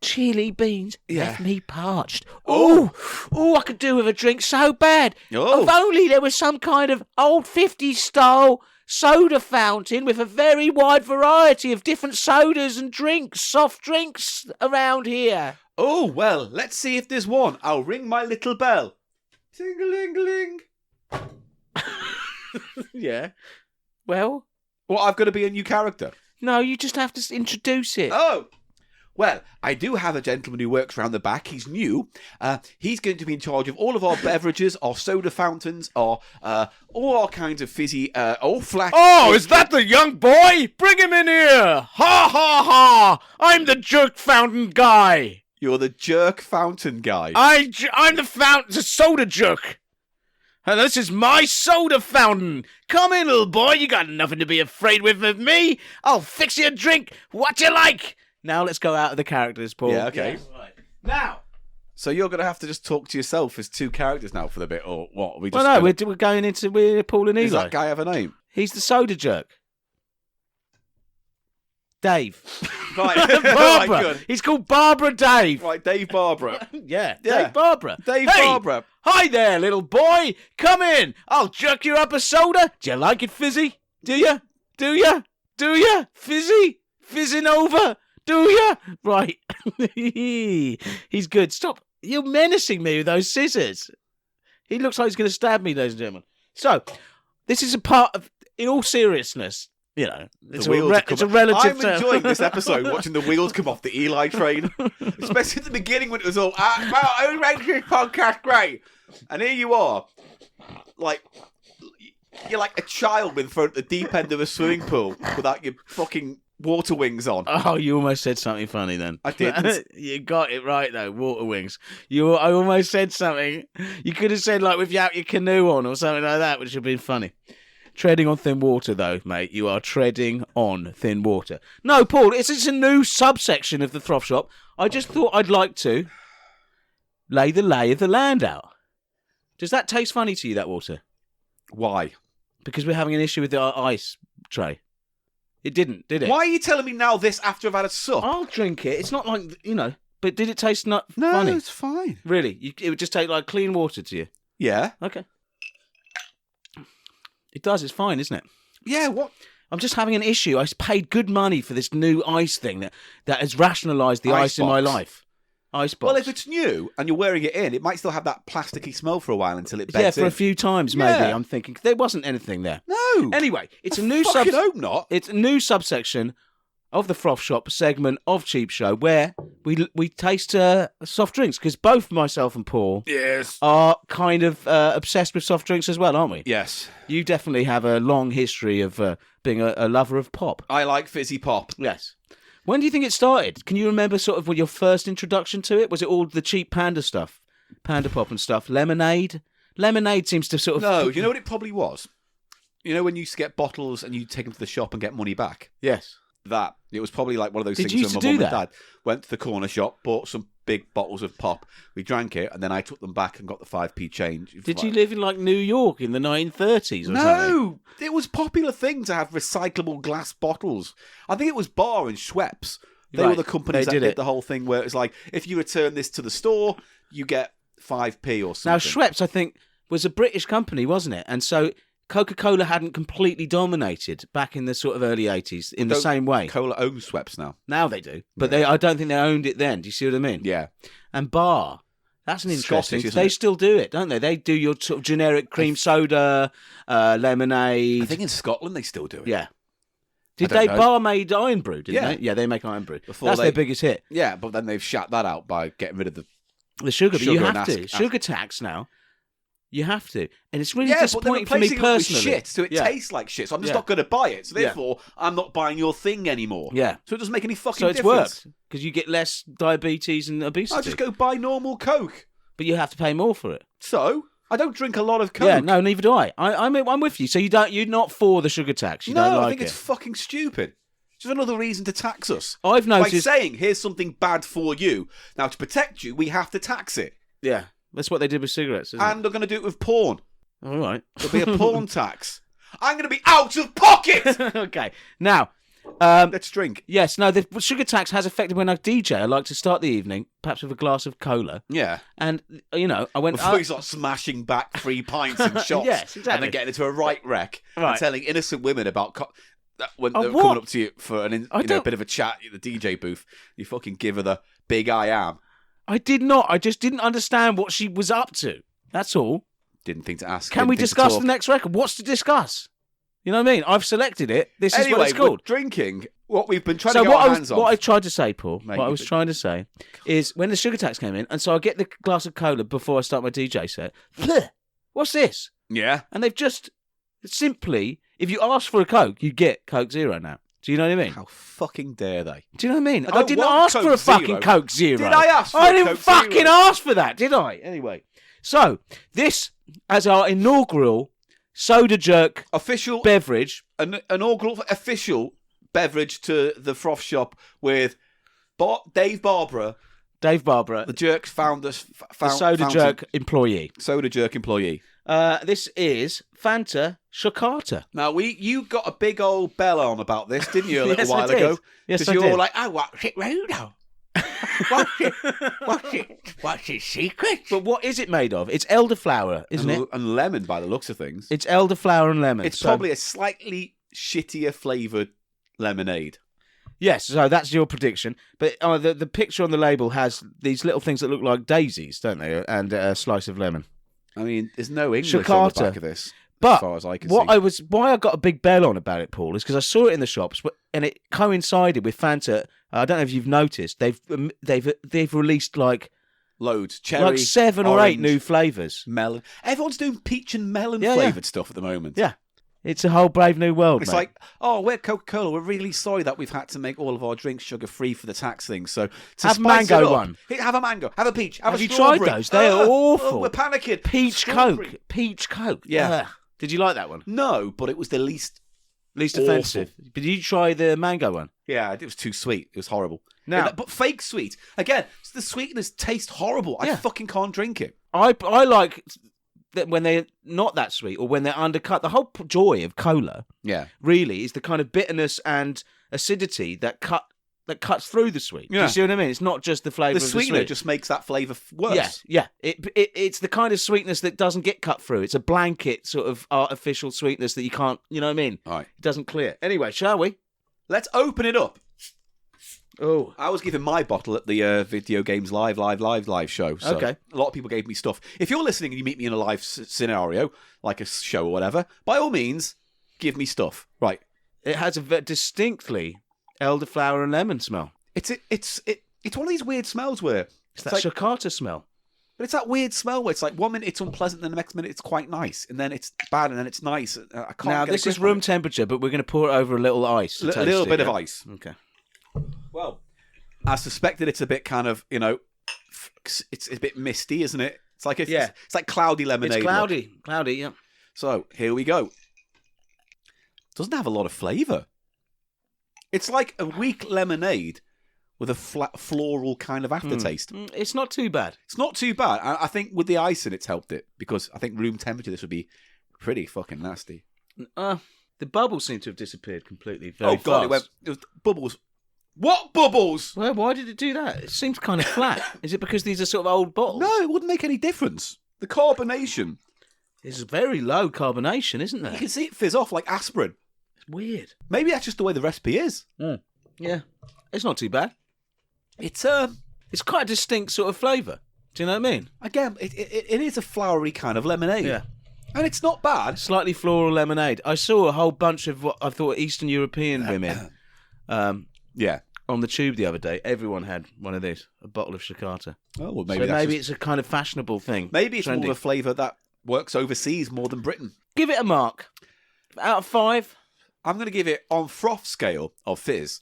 chili beans Yeah. left me parched. Oh. Oh, I could do with a drink so bad. Oh. If only there was some kind of old 50s style soda fountain with a very wide variety of different sodas and drinks, soft drinks around here. Oh, well, let's see if there's one. I'll ring my little bell. Ting-a-ling-a-ling. Yeah. Well, Well, I've got to be a new character. no, you just have to introduce it. Oh! Well, I do have a gentleman who works round the back. He's new. He's going to be in charge of all of our beverages, our soda fountains, all our kinds of fizzy, all flat. Oh, is that the young boy? Bring him in here! Ha ha ha! I'm the jerk fountain guy. You're the jerk fountain guy. I'm the soda jerk. And this is my soda fountain. Come in, little boy. You got nothing to be afraid with me. I'll fix you a drink. What you like? Now let's go out of the characters, Paul. Yeah, okay. Right. Now. So you're going to have to just talk to yourself as two characters now for the bit, or what? Are we just Well, no, gonna- we're going into Paul and Does Eli. that guy have a name? He's the soda jerk. Dave. Right. Barbara. Right, good. He's called Barbara Dave. Right, Dave Barbara. Yeah, Yeah. Dave Barbara. Dave Hey, Barbara. Hi there, little boy. Come in. I'll jerk you up a soda. Do you like it fizzy? Do you? Do you? Do you? Fizzy? Fizzing over? Do you? Right. He's good. Stop. You're menacing me with those scissors. He looks like he's going to stab me, ladies and gentlemen. So, this is a part of, in all seriousness, it's The wheels have come it's a off. relative I'm term. enjoying this episode, watching the wheels come off the Eli train. Especially at the beginning when it was all, who makes this podcast great? And here you are, like, You're like a child being thrown at the deep end of a swimming pool without your fucking water wings on. Oh, you almost said something funny then. I didn't. You got it right though. Water wings. I almost said something. You could have said like without your canoe on or something like that, which would have been funny. Treading on thin water, though, mate. You are treading on thin water. No, Paul, it's a new subsection of the Throff Shop. I just thought I'd like to lay the lay of the land out. Does that taste funny to you, that water? Why? Because we're having an issue with the ice tray. It didn't, did it? Why are you telling me now this after I've had a sup? I'll drink it. It's not like, but did it taste no, funny? it's fine. Really? It would just take like clean water to you? Yeah. Okay. It does. It's fine, isn't it? Yeah, what? I'm just having an issue. I paid good money for this new ice thing that has rationalised the ice in my life. Icebox. Well, if it's new and you're wearing it in, it might still have that plasticky smell for a while until it beds yeah, for in. a few times maybe. Yeah. I'm thinking there wasn't anything there. No. Anyway, it's a I new fucking hope not. It's a new subsection of the Throff Shop segment of Cheap Show where we taste soft drinks because both myself and Paul Yes. are kind of obsessed with soft drinks as well, aren't we? Yes. You definitely have a long history of being a lover of pop. I like fizzy pop. Yes. When do you think it started? Can you remember sort of your first introduction to it? Was it all the cheap Panda stuff? Panda Pop and stuff? Lemonade? Lemonade seems to sort of... No, you know what it probably was? You know when you used to get bottles and you take them to the shop and get money back? Yes. That. It was probably like one of those Did things you when used my to do mum and that? dad went to the corner shop, bought some big bottles of pop, we drank it, and then I took them back and got the 5p change. Did you live in like New York in the 1930s or something? No! It was a popular thing to have recyclable glass bottles. I think it was Bar and Schweppes. They were Right, the companies they that did did it. the whole thing where it's like, if you return this to the store, you get 5p or something. Now, Schweppes, I think, was a British company, wasn't it? And so Coca-Cola hadn't completely dominated back in the sort of early 80s in the Don't- same way. Cola owns Schweppes now. Now they do. But I don't think they owned it then. Do you see what I mean? Yeah. And Bar, that's an interesting... Scottish, isn't They it? still do it, don't they? They do your sort of generic cream soda, lemonade. I think in Scotland they still do it. Yeah. Did don't they? know. Bar made Iron Brew, didn't Yeah. they? Yeah, they make Iron Brew. Before That's they- their biggest hit. Yeah, but then they've shut that out by getting rid of the... The sugar, but you Sugar have and to. ask- Sugar tax now. You have to. And it's really Yeah, but they're disappointing for me replacing it with personally. shit, so it Yeah. tastes like shit. So I'm just Yeah. not going to buy it. So Yeah. therefore, I'm not buying your thing anymore. Yeah. So it doesn't make any fucking So it's difference. worked because you get less diabetes and obesity. I'll just go buy normal Coke. But you have to pay more for it. So I don't drink a lot of Coke. Yeah, no, neither do I. I'm with you. So you're not for the sugar tax. You don't No, like I think it. it's fucking stupid. It's just another reason to tax us. I've By noticed. saying, here's something bad for you. Now, to protect you, we have to tax it. Yeah, that's what they did with cigarettes, isn't And they're going to do it with porn. it? All right. There'll be a porn tax. I'm going to be out of pocket! Okay. Now, Let's drink. yes, no, the sugar tax has affected when I DJ. I like to start the evening, perhaps with a glass of cola. Yeah. And, I went... Before you start smashing back 3 pints in shots. Yes, And exactly. then getting into a right wreck. Right. And telling innocent women about... when Oh, they're what? coming up to you for a don't- bit of a chat at the DJ booth, you fucking give her the big I am. I did not. I just didn't understand what she was up to. That's all. Didn't think to ask. Can we didn't think to discuss talk. the next record? What's to discuss? You know what I mean? I've selected it. This is Anyway, what it's we're called. drinking what we've been trying So to get our what hands on. I tried to say, Paul, Mate, what I you've was been- trying to say is when the sugar tax came in, and so I get the glass of cola before I start my DJ set. What's this? Yeah. And they've just simply, if you ask for a Coke, you get Coke Zero now. Do you know what I mean? How fucking dare they? Do you know what I mean? I don't didn't want ask Coke for a fucking Zero. Coke Zero. Did I ask for I a didn't Coke fucking Zero? ask for that, did I? Anyway, so this as our inaugural soda jerk Official, beverage. an inaugural official beverage to the Throff Shop with Dave Barbara, Dave Barbara, the Jerks founder, the soda jerk employee. soda jerk employee. This is Fanta Chocata. Now you got a big old bell on about this, didn't you, a little Yes, I while did. ago? Yes, Because I you're did. like, oh, what's it, Rudo? What's its secret? But what is it made of? It's elderflower, isn't it? And lemon, by the looks of things. It's elderflower and lemon. It's So- probably a slightly shittier flavoured lemonade. yes. So that's your prediction. But the picture on the label has these little things that look like daisies, don't they? And a slice of lemon. I mean, there's no English on the Chocata. back of this, But as far as I can see. why I got a big bell on about it, Paul, is because I saw it in the shops, and it coincided with Fanta. I don't know if you've noticed they've released like Loads. Cherry, 7 or 8 orange, new flavors. melon. Everyone's doing peach and melon Yeah, flavoured stuff at the moment. Yeah. It's a whole brave new world, It's mate. like, oh, we're Coca-Cola. We're really sorry that we've had to make all of our drinks sugar-free for the tax thing. So to Have spice mango it up, one. Have a mango. Have a peach. Have Have a you strawberry. tried those? They are awful. We're panicking. Peach Strawberry. Coke. Peach Coke. Yeah. Ugh. Did you like that one? No, but it was the least. Least Awful. offensive. But did you try the mango one? Yeah, it was too sweet. It was horrible. Now- Yeah, but fake sweet. Again, the sweetness tastes horrible. I Yeah. fucking can't drink it. I like that when they're not that sweet or when they're undercut. The whole joy of cola Yeah. really is the kind of bitterness and acidity that cuts through the sweet. Do Yeah. you see what I mean? It's not just the flavour The of sweetener the sweet. just makes that flavour worse. Yeah. It's the kind of sweetness that doesn't get cut through. It's a blanket sort of artificial sweetness that you can't, you know what I mean? All right. It doesn't clear. Anyway, shall we? Let's open it up. Oh. I was given my bottle at the Video Games Live show. So Okay. a lot of people gave me stuff. If you're listening and you meet me in a live scenario, like a show or whatever, by all means, give me stuff. Right. It has a distinctly elderflower and lemon smell. It's one of these weird smells where It's that like, Shakata smell. but it's that weird smell where it's like 1 minute it's unpleasant, then the next minute it's quite nice, and then it's bad, and then it's nice. I can't. Now, get a this is grip on room it. temperature, but we're going to pour it over a little ice. A little bit of yeah? ice. Okay. Well, I suspected it's a bit kind of it's a bit misty, isn't it? It's like it's like cloudy lemonade. It's look. cloudy, yeah. So here we go. Doesn't have a lot of flavour. It's like a weak lemonade with a floral kind of aftertaste. It's not too bad. It's not too bad. I think with the ice in it's helped it, because I think room temperature this would be pretty fucking nasty. The bubbles seem to have disappeared completely. Very God, fast. it was bubbles. What bubbles? Well, why did it do that? It seems kind of flat. Is it because these are sort of old bottles? No, it wouldn't make any difference. The carbonation. There's very low carbonation, isn't there? You can see it fizz off like aspirin. It's weird. Maybe that's just the way the recipe is. Yeah. It's not too bad. It's It's quite a distinct sort of flavour. Do you know what I mean? again, it is a flowery kind of lemonade. And it's not bad. Slightly floral lemonade. I saw a whole bunch of what I thought Eastern European women Yeah. on the tube the other day. Everyone had one of these, a bottle of Shakata. Oh, well, Maybe, that's it's a kind of fashionable thing. maybe it's trendy. more of a flavour that works overseas more than Britain. Give it a mark. Out of 5. I'm going to give it, on froth scale of fizz,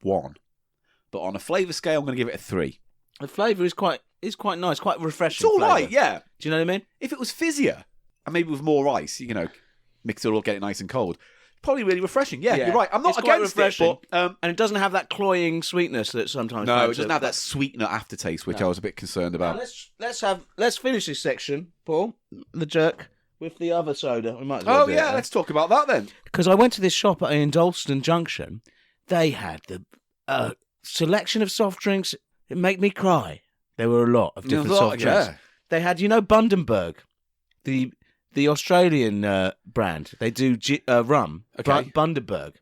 1. But on a flavour scale, I'm going to give it a 3. The flavour is quite nice, quite It's refreshing. all flavour. right, yeah. Do you know what I mean? If it was fizzier, and maybe with more ice, mix it all, get it nice and cold, probably really refreshing. Yeah, Yeah. you're right. I'm not It's quite against refreshing. it, but And it doesn't have that cloying sweetness that sometimes. no, it makes doesn't have that sweetener aftertaste, which I was a bit concerned Now, about. let's finish this section, Paul, the jerk, with the other soda. We might as well Oh do yeah, it, let's talk about that then. because I went to this shop in Dalston Junction. They had the selection of soft drinks. It made me cry. There were a lot of different There's a lot, soft drinks. yeah. They had, Bundaberg, the Australian brand. They do rum, Okay. Bundaberg,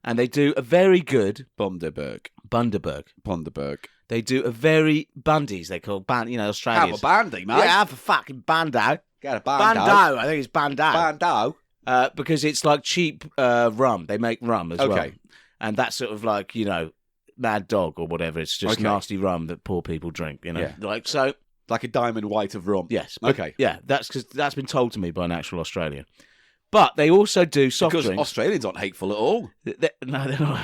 and they do a very good Bundaberg. Bundaberg. They do a very Bundies. They call Have Australians. a bandy, mate. Yeah, have a fucking bando. Get a bando. Bando. I think it's bando. Bando. Because it's like cheap rum. They make rum as well. Okay. And that's sort of like, Mad Dog or whatever. It's just Okay. nasty rum that poor people drink, Yeah. Like, so, Like a diamond white of rum. yes. But, Okay. Yeah, that's because that's been told to me by an actual Australian. But they also do soft Because drinks. Australians aren't hateful at all. No, they're not.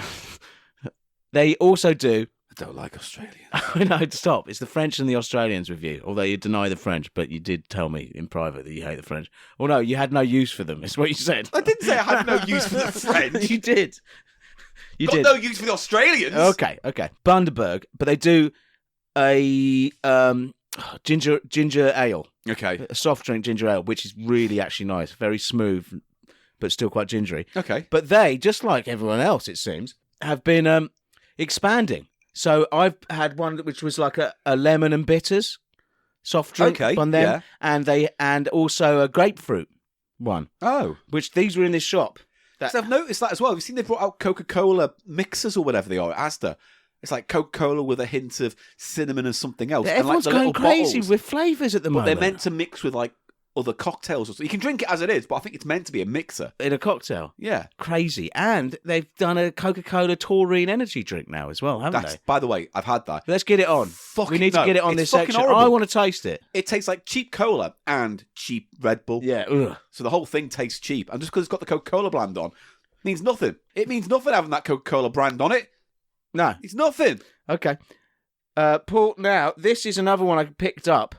They also do. I don't like Australians. No, stop. It's the French and the Australians with you. Although you deny the French, but you did tell me in private that you hate the French. Well, no, you had no use for them. Is what you said. I didn't say I had no use for the French. You did. You Got did. no use for the Australians. Okay. Bundaberg, but they do a ginger ale, Okay. a soft drink ginger ale, which is really actually nice, very smooth, but still quite gingery. Okay. But they, just like everyone else, it seems, have been expanding. So I've had one which was like a lemon and bitters soft drink Okay, on them, yeah. and also a grapefruit one, Oh. which these were in this shop. That, So I've noticed that as well. Have you seen they brought out Coca-Cola mixers or whatever they are at Asda? It's like Coca-Cola with a hint of cinnamon and something else. And like everyone's the going little crazy bottles. with flavours at the But moment. they're meant to mix with like other cocktails. Or so. You can drink it as it is, but I think it's meant to be a mixer. In a cocktail. Yeah. Crazy. And they've done a Coca-Cola Taurine energy drink now as well, haven't they? By the way, I've had that. Let's get it on. Fucking we need to no, get it on it's this fucking section. horrible. I want to taste it. It tastes like cheap cola and cheap Red Bull. Yeah. Ugh. So the whole thing tastes cheap. And just because it's got the Coca-Cola brand on, means nothing. It means nothing having that Coca-Cola brand on it. No. It's nothing. Okay. Paul, now, this is another one I picked up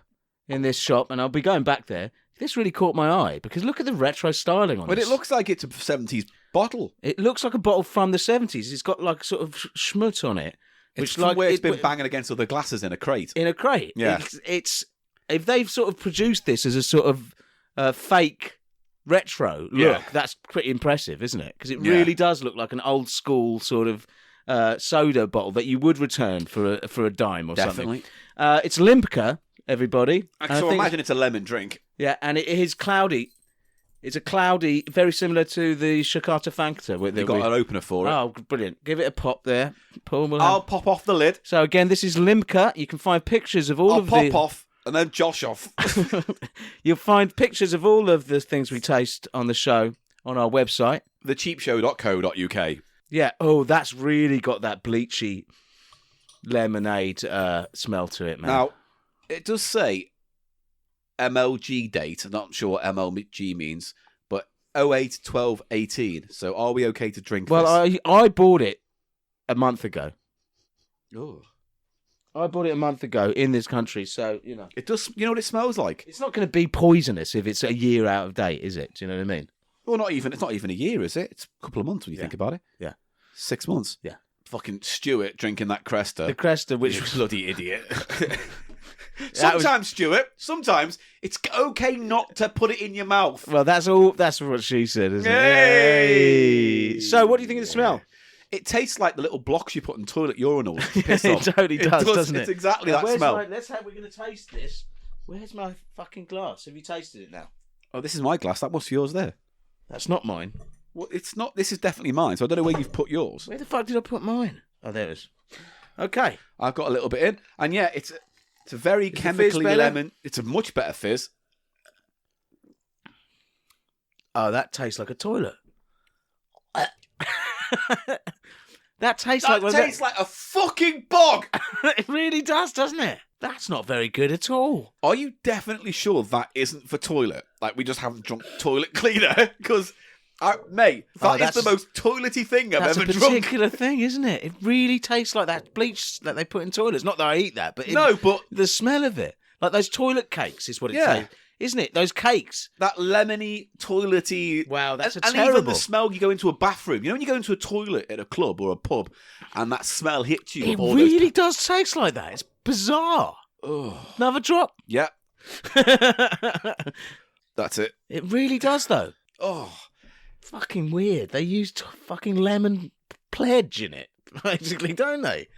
in this shop, and I'll be going back there. This really caught my eye, because look at the retro styling on But this. it looks like it's a 70s bottle. It looks like a bottle from the 70s. It's got like sort of schmutz on it. It's from where it's been banging against other glasses in a crate. In a crate. Yeah. It's if they've sort of produced this as a sort of fake retro look, Yeah. that's pretty impressive, isn't it? Because it Yeah. really does look like an old school sort of soda bottle that you would return for a dime or Definitely. something. It's Limca, everybody. And I So think- imagine it's a lemon drink. Yeah, and it is cloudy. It's a cloudy, very similar to the Shakata Fanta. You've got an opener for it. Oh, brilliant. Give it a pop there. Paul will I'll pop off the lid. So again, this is Limca. You can find pictures of all I'll of pop the... off and then Josh off. You'll find pictures of all of the things we taste on the show on our website. Thecheapshow.co.uk. Yeah. Oh, that's really got that bleachy lemonade smell to it, man. Now, it does say MLG date. I'm not sure what MLG means, but 08/12/18. So are we okay to drink well, this? I bought it a month ago. Oh. I bought it a month ago in this country, so, you know. It does. You know what it smells like? It's not going to be poisonous if it's a year out of date, is it? Do you know what I mean? Well, not even. It's not even a year, is it? It's a couple of months when you think about it. Yeah. 6 months. Yeah. Fucking Stuart drinking that Cresta. The Cresta, which You was... bloody idiot. That was- Sometimes, Stuart, sometimes it's okay not to put it in your mouth. Well, that's what she said, isn't Hey! it? Hey! So, what do you think of the smell? It tastes like the little blocks you put in toilet urinals. to piss It on. totally does, doesn't it? It's exactly Now, that smell. we're going to taste this. Where's my fucking glass? Have you tasted it now? Oh, this is my glass. That must be yours there. That's not mine. Well, it's not. This is definitely mine. So I don't know where you've put yours. Where the fuck did I put mine? Oh, there it is. Okay. I've got a little bit in, and yeah, it's a very Is the fizz chemically better? lemon. It's a much better fizz. Oh, that tastes like a toilet. That tastes That like... tastes like a fucking bog. It really does, doesn't it? That's not very good at all. Are you definitely sure that isn't for toilet? Like we just haven't drunk toilet cleaner? Because, mate, that is that's- the most toilety thing I've That's ever a drunk. particular thing, isn't it? It really tastes like that bleach that they put in toilets. Not that I eat that, but No, but the smell of it. Like those toilet cakes is what it Yeah. tastes. Isn't it? Those cakes. that lemony, toilety. Wow, that's and a even terrible. the smell you go into a bathroom. You know when you go into a toilet at a club or a pub, and that smell hits you. It of all really does taste like that. It's bizarre. Those... Oh, Another drop. yeah, It that's it. really does, though. Oh, Fucking weird. They used fucking lemon pledge in it, basically, don't they?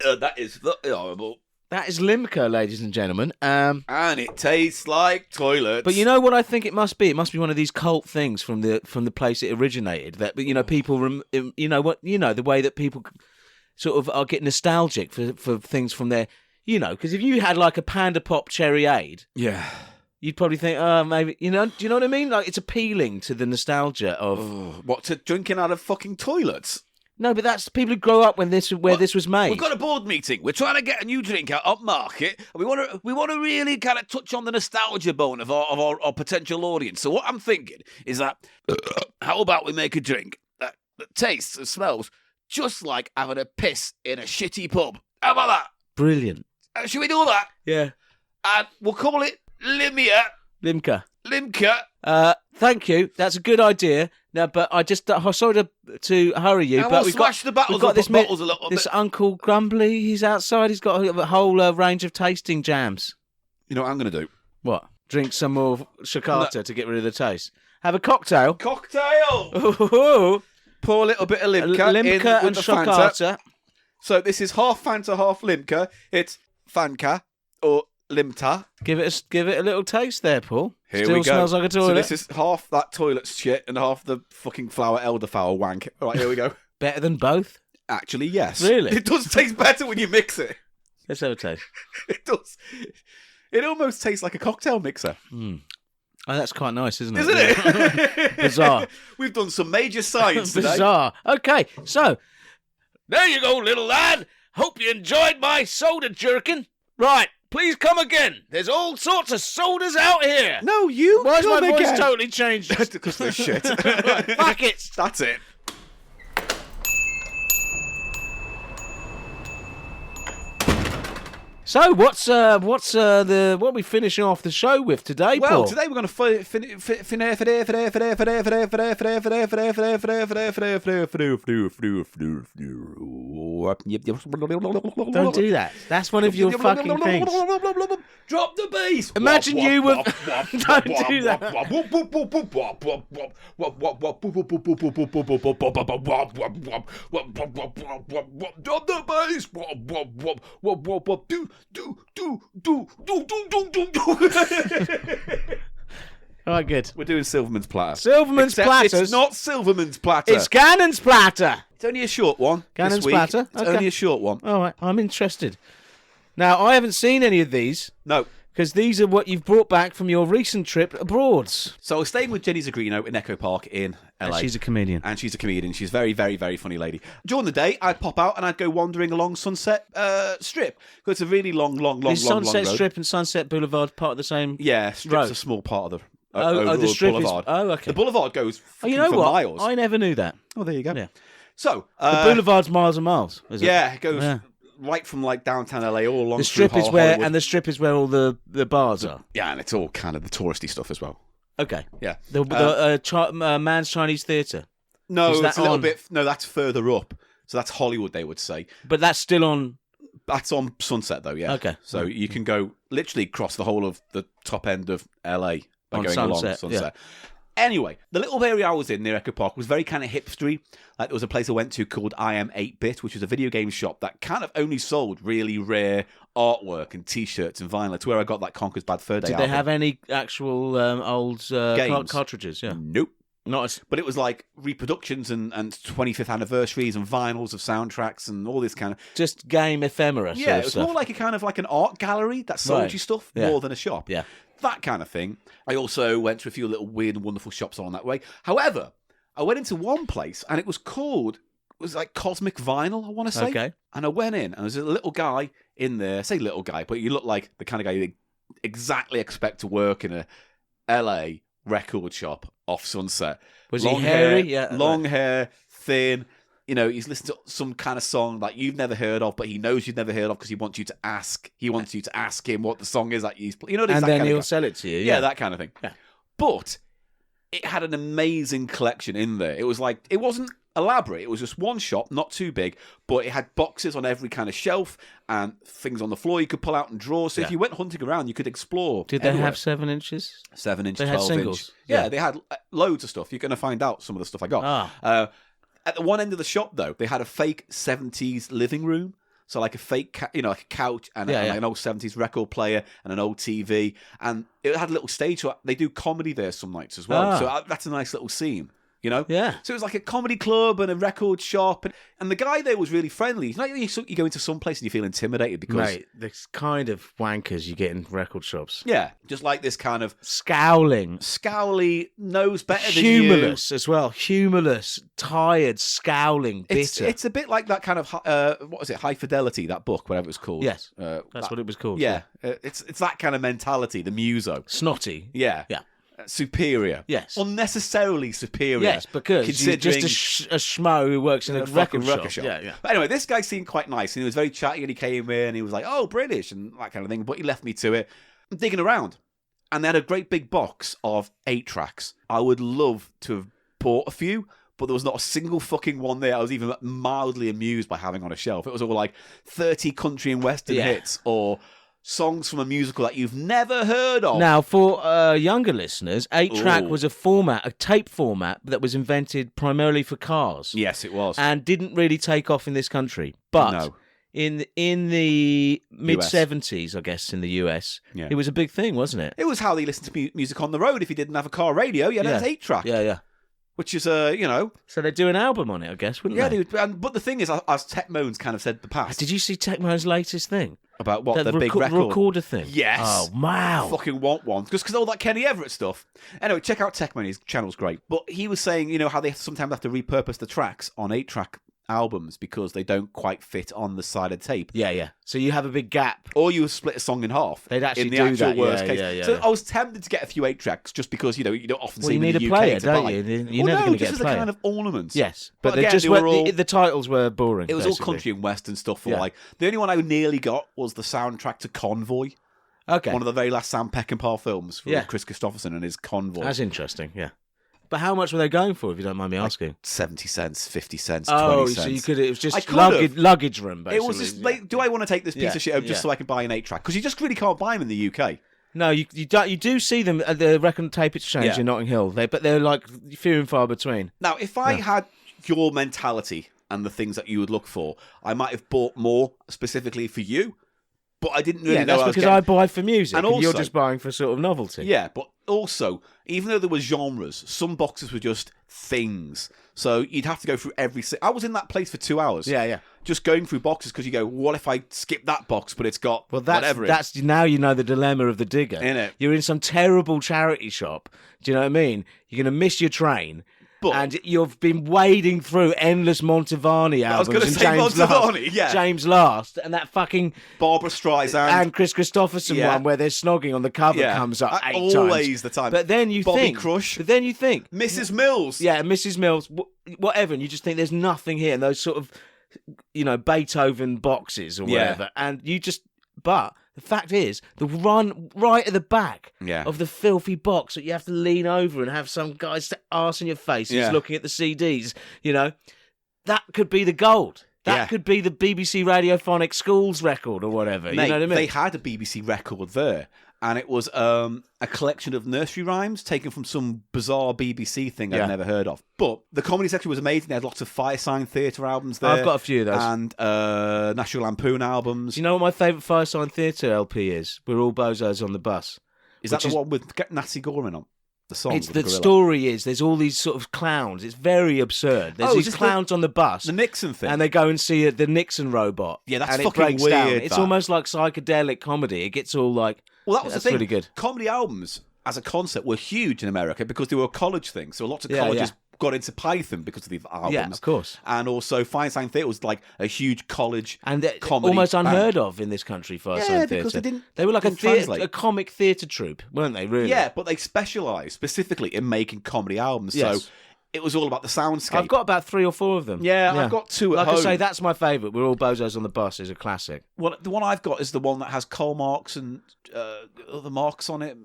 that is horrible. That is Limca, ladies and gentlemen. And it tastes like toilets. But you know what I think it must be? It must be one of these cult things from the place it originated. That people, the way that people sort of are getting nostalgic for things from their, because if you had like a Panda Pop Cherryade, yeah. you'd probably think, oh, maybe, do you know what I mean? Like it's appealing to the nostalgia of. Oh, what, to drinking out of fucking toilets? No, but that's people who grow up when this was made. We've got a board meeting. We're trying to get a new drink out up market. And we want to really kind of touch on the nostalgia bone of our potential audience. So what I'm thinking is that how about we make a drink that tastes and smells just like having a piss in a shitty pub? How about that? Brilliant. Should we do that? Yeah. And we'll call it Limca. Limca. Thank you. That's a good idea. No, but I just sorry to hurry you, And but we'll smash the bottles we've got up this on bottles a little this bit. Uncle Grumbly. He's outside. He's got a whole range of tasting jams. You know what I'm going to do? What? Drink some more Shakata to get rid of the taste. Have a cocktail. Cocktail! Ooh, Pour a little bit of Limca, in Limca with and the Fanta. Shakata. So this is half Fanta, half Limca. It's Fanca or Limta. Give it a little taste there, Paul. Here Still we go. smells like a toilet. So this is half that toilet shit and half the fucking flower elderflower wank. All right, here we go. Better than both. Actually, yes. Really? It does taste better when you mix it. Let's have a taste. It does. It almost tastes like a cocktail mixer. Mm. Oh, that's quite nice, isn't it? Isn't it? Bizarre. We've done some major science today. Bizarre. Okay, so there you go, little lad. Hope you enjoyed my soda jerkin. Right, please come again. There's all sorts of sodas out here. No, you. Why's my come voice again. totally changed? That's because they're shit. Fuck it. That's it. So what we finishing off the show with today, Well, Paul? today we're going to Don't do that. That's one of your fucking things. Drop the bass. Imagine you were. Don't do that. Drop the bass. All right, good. We're doing Silverman's Platter. Silverman's Except Platters. It's not Silverman's Platter. It's Cannon's Platter. It's only a short one. Cannon's this week. Platter? It's Okay. only a short one. All right, I'm interested. Now, I haven't seen any of these No. because these are what you've brought back from your recent trip abroad. So I was staying with Jenny Zagrino in Echo Park in LA. She's a comedian. And she's a comedian. She's a very, very, very funny lady. During the day, I'd pop out and I'd go wandering along Sunset Strip. Because it's a really long Is Sunset road. Strip and Sunset Boulevard part of the same? Yeah, Strip's road? a small part of the the Strip boulevard. is. Oh, okay. The boulevard goes Oh, you know for what? miles. I never knew that. Oh, there you go. Yeah. So, The Boulevard's miles and miles. Is it? yeah, it goes Yeah. right from like downtown LA all along The Strip through is where, Hollywood. and the Strip is where all the bars are. Yeah, and it's all kind of the touristy stuff as well. Okay. Yeah. The Man's Chinese Theatre. No, Is that it's a little on? bit. No, that's further up. So that's Hollywood, they would say. But that's still on. That's on Sunset, though. Yeah. Okay. So you can go literally across the whole of the top end of LA by On going along Sunset, Sunset. Anyway, the little area I was in near Echo Park was very kind of hipstery. Like there was a place I went to called I Am 8-Bit, which was a video game shop that kind of only sold really rare artwork and T-shirts and vinyl. It's where I got that Conker's Bad Fur Day Did they album. have any actual old Games? cartridges? Yeah. Nope. Not as. But it was like reproductions and 25th anniversaries and vinyls of soundtracks and all this kind of... Just game ephemera. sort Yeah, of it was stuff. more like a kind of like an art gallery that sold Right. you stuff Yeah. more than a shop. Yeah. That kind of thing. I also went to a few little weird and wonderful shops along that way. However, I went into one place and it was like Cosmic Vinyl, I want to say. Okay. And I went in and there was a little guy in there. I say little guy, but you look like the kind of guy you exactly expect to work in a LA record shop off Sunset. Was Long he hairy? hair, Yeah. long hair, thin. You know, he's listened to some kind of song that you've never heard of, but he knows you've never heard of because he wants you to ask. He wants you to ask him what the song is that he's playing. You know, And that then kind he'll of guy. sell it to you. Yeah, that kind of thing. Yeah. But it had an amazing collection in there. It was like, it wasn't elaborate. It was just one shop, not too big, but it had boxes on every kind of shelf and things on the floor you could pull out and draw. So Yeah. if you went hunting around, you could explore. Did they everywhere. have 7 inches? 7-inch, They had 12-inch. singles? Yeah, Yeah. they had loads of stuff. You're going to find out some of the stuff I got. Ah. At the one end of the shop, though, they had a fake 70s living room. So like a fake, like a couch and, Yeah, and yeah. like an old 70s record player and an old TV. And it had a little stage. So they do comedy there some nights as well. Ah. So that's a nice little scene. You know? Yeah. So it was like a comedy club and a record shop. And the guy there was really friendly. It's not like you go into some place and you feel intimidated because... Mate, the kind of wankers you get in record shops. Yeah, just like this kind of Scowling. scowly, knows better than Humorless as well. Humorless, tired, scowling, you. It's, bitter. it's a bit like that kind of, what was it, High Fidelity, that book, whatever it was called. Yes, That's That's what it was called. Yeah, it's that kind of mentality, the muso. Snotty. Yeah. Yeah. Superior. Yes. Unnecessarily superior. Yes, because you're considering just a schmo who works in a fucking record shop. Yeah, yeah. But anyway, this guy seemed quite nice and he was very chatty and he came in and he was like, oh, British and that kind of thing. But he left me to it. I'm digging around. And they had a great big box of 8 tracks. I would love to have bought a few, but there was not a single fucking one there I was even mildly amused by having on a shelf. It was all like 30 country and western Yeah. hits or songs from a musical that you've never heard of. Now, for younger listeners, 8-track Ooh. was a tape format that was invented primarily for cars. Yes, it was. And didn't really take off in this country. But No. in the mid-70s, I guess, in the US, Yeah. it was a big thing, wasn't it? It was how they listened to music on the road. If you didn't have a car radio, you had an 8-track. Yeah, yeah. Which is, So they'd do an album on it, I guess, wouldn't yeah, they? but the thing is, as Tech Moans kind of said in the past. Did you see Tecmo's latest thing? About what, the That big record? recorder thing? Yes. Oh, wow. Fucking want one. Because all that Kenny Everett stuff. Anyway, check out Techman. His channel's great. But he was saying, how they sometimes have to repurpose the tracks on 8-track albums because they don't quite fit on the side of tape. Yeah, yeah. So you have a big gap. Or you split a song in half. They'd actually in the do actual that. worst Yeah, case. yeah, yeah, So yeah. I was tempted to get a few 8-tracks just because, you don't often Well, see you them need in a the UK player, to don't buy. you? You're Well, never no, going to just get as a a player. kind of ornament. Yes, But but they again, just they were, were all- the titles were boring. It was all basically. country and western stuff. For Yeah. like the only one I nearly got was the soundtrack to Convoy, Okay, one of the very last Sam Peckinpah films from Yeah. Chris Christopherson and his Convoy. that's interesting. Yeah, but how much were they going for, if you don't mind me asking? 70 cents, 50 cents, Oh, 20 so cents. you could. It was I just could luggage room. Basically. It was just like, do I want to take this piece Yeah, of shit home just yeah. so I can buy an 8-track? Because you just really can't buy them in the UK. No, you don't. You do see them at the Record and Tape Exchange Yeah. in Notting Hill. But they're like few and far between. Now, if I had your mentality and the things that you would look for, I might have bought more specifically for you, but I didn't really Yeah, know that's I was because getting... I buy for music, And and you're also- just buying for sort of novelty. Yeah, but also, even though there were genres, some boxes were just things. So you'd have to go through every... I was in that place for 2 hours. yeah, yeah. Just going through boxes because you go, what if I skip that box, but it's got Well, that's whatever in it? that's now you know the dilemma of the digger. Innit? You're in some terrible charity shop. Do you know what I mean? You're going to miss your train. But- and you've been wading through endless Monteverni albums. was gonna and say James Monteverni, Last, yeah. James Last, and that fucking Barbara Streisand. and Chris Christopherson Yeah. one where they're snogging on the cover Yeah. comes up 8 Always times. the time. But then you Bobby think, Crush. But then you think, Mrs. Mills. yeah, Mrs. Mills, whatever, and you just think there's nothing here, and those sort of, Beethoven boxes or Yeah. whatever, and you just. But the fact is, the run right at the back Yeah. of the filthy box that you have to lean over and have some guy's arse in your face who's Yeah. looking at the CDs, that could be the gold. That Yeah. could be the BBC Radiophonic Schools record or whatever. Mate, you know what I mean? they had a BBC record there, and it was a collection of nursery rhymes taken from some bizarre BBC thing Yeah. I'd never heard of. But the comedy section was amazing. They had lots of Firesign Theatre albums there. I've got a few of those. And National Lampoon albums. Do you know what my favourite Firesign Theatre LP is? We're All Bozos on the Bus. is that which the is- one with Nancy Gorman on? The song. It's with the gorilla. story is there's all these sort of clowns. It's very absurd. There's Oh, is these this clowns on the bus. The Nixon thing. And they go and see the Nixon robot. Yeah, that's and fucking it breaks down. weird, It's that. almost like psychedelic comedy. It gets all like. Well, that was that's the thing. really good. Comedy albums as a concept were huge in America because they were a college thing. So lots of Yeah, colleges yeah. got into Python because of the albums. Yeah, of course. And also, Firesign Theatre was like a huge college And comedy almost band. unheard of in this country, Firesign Yeah, Theatre. because they didn't- They were like didn't translate. a comic theatre troupe, weren't they? Really? Yeah, but they specialised specifically in making comedy albums. Yes. So it was all about the soundscape. I've got about 3 or 4 of them. Yeah, I've got 2 at Like home. I say, that's my favourite. We're All Bozos on the Bus is a classic. Well, the one I've got is the one that has Karl Marx and other Marx on it.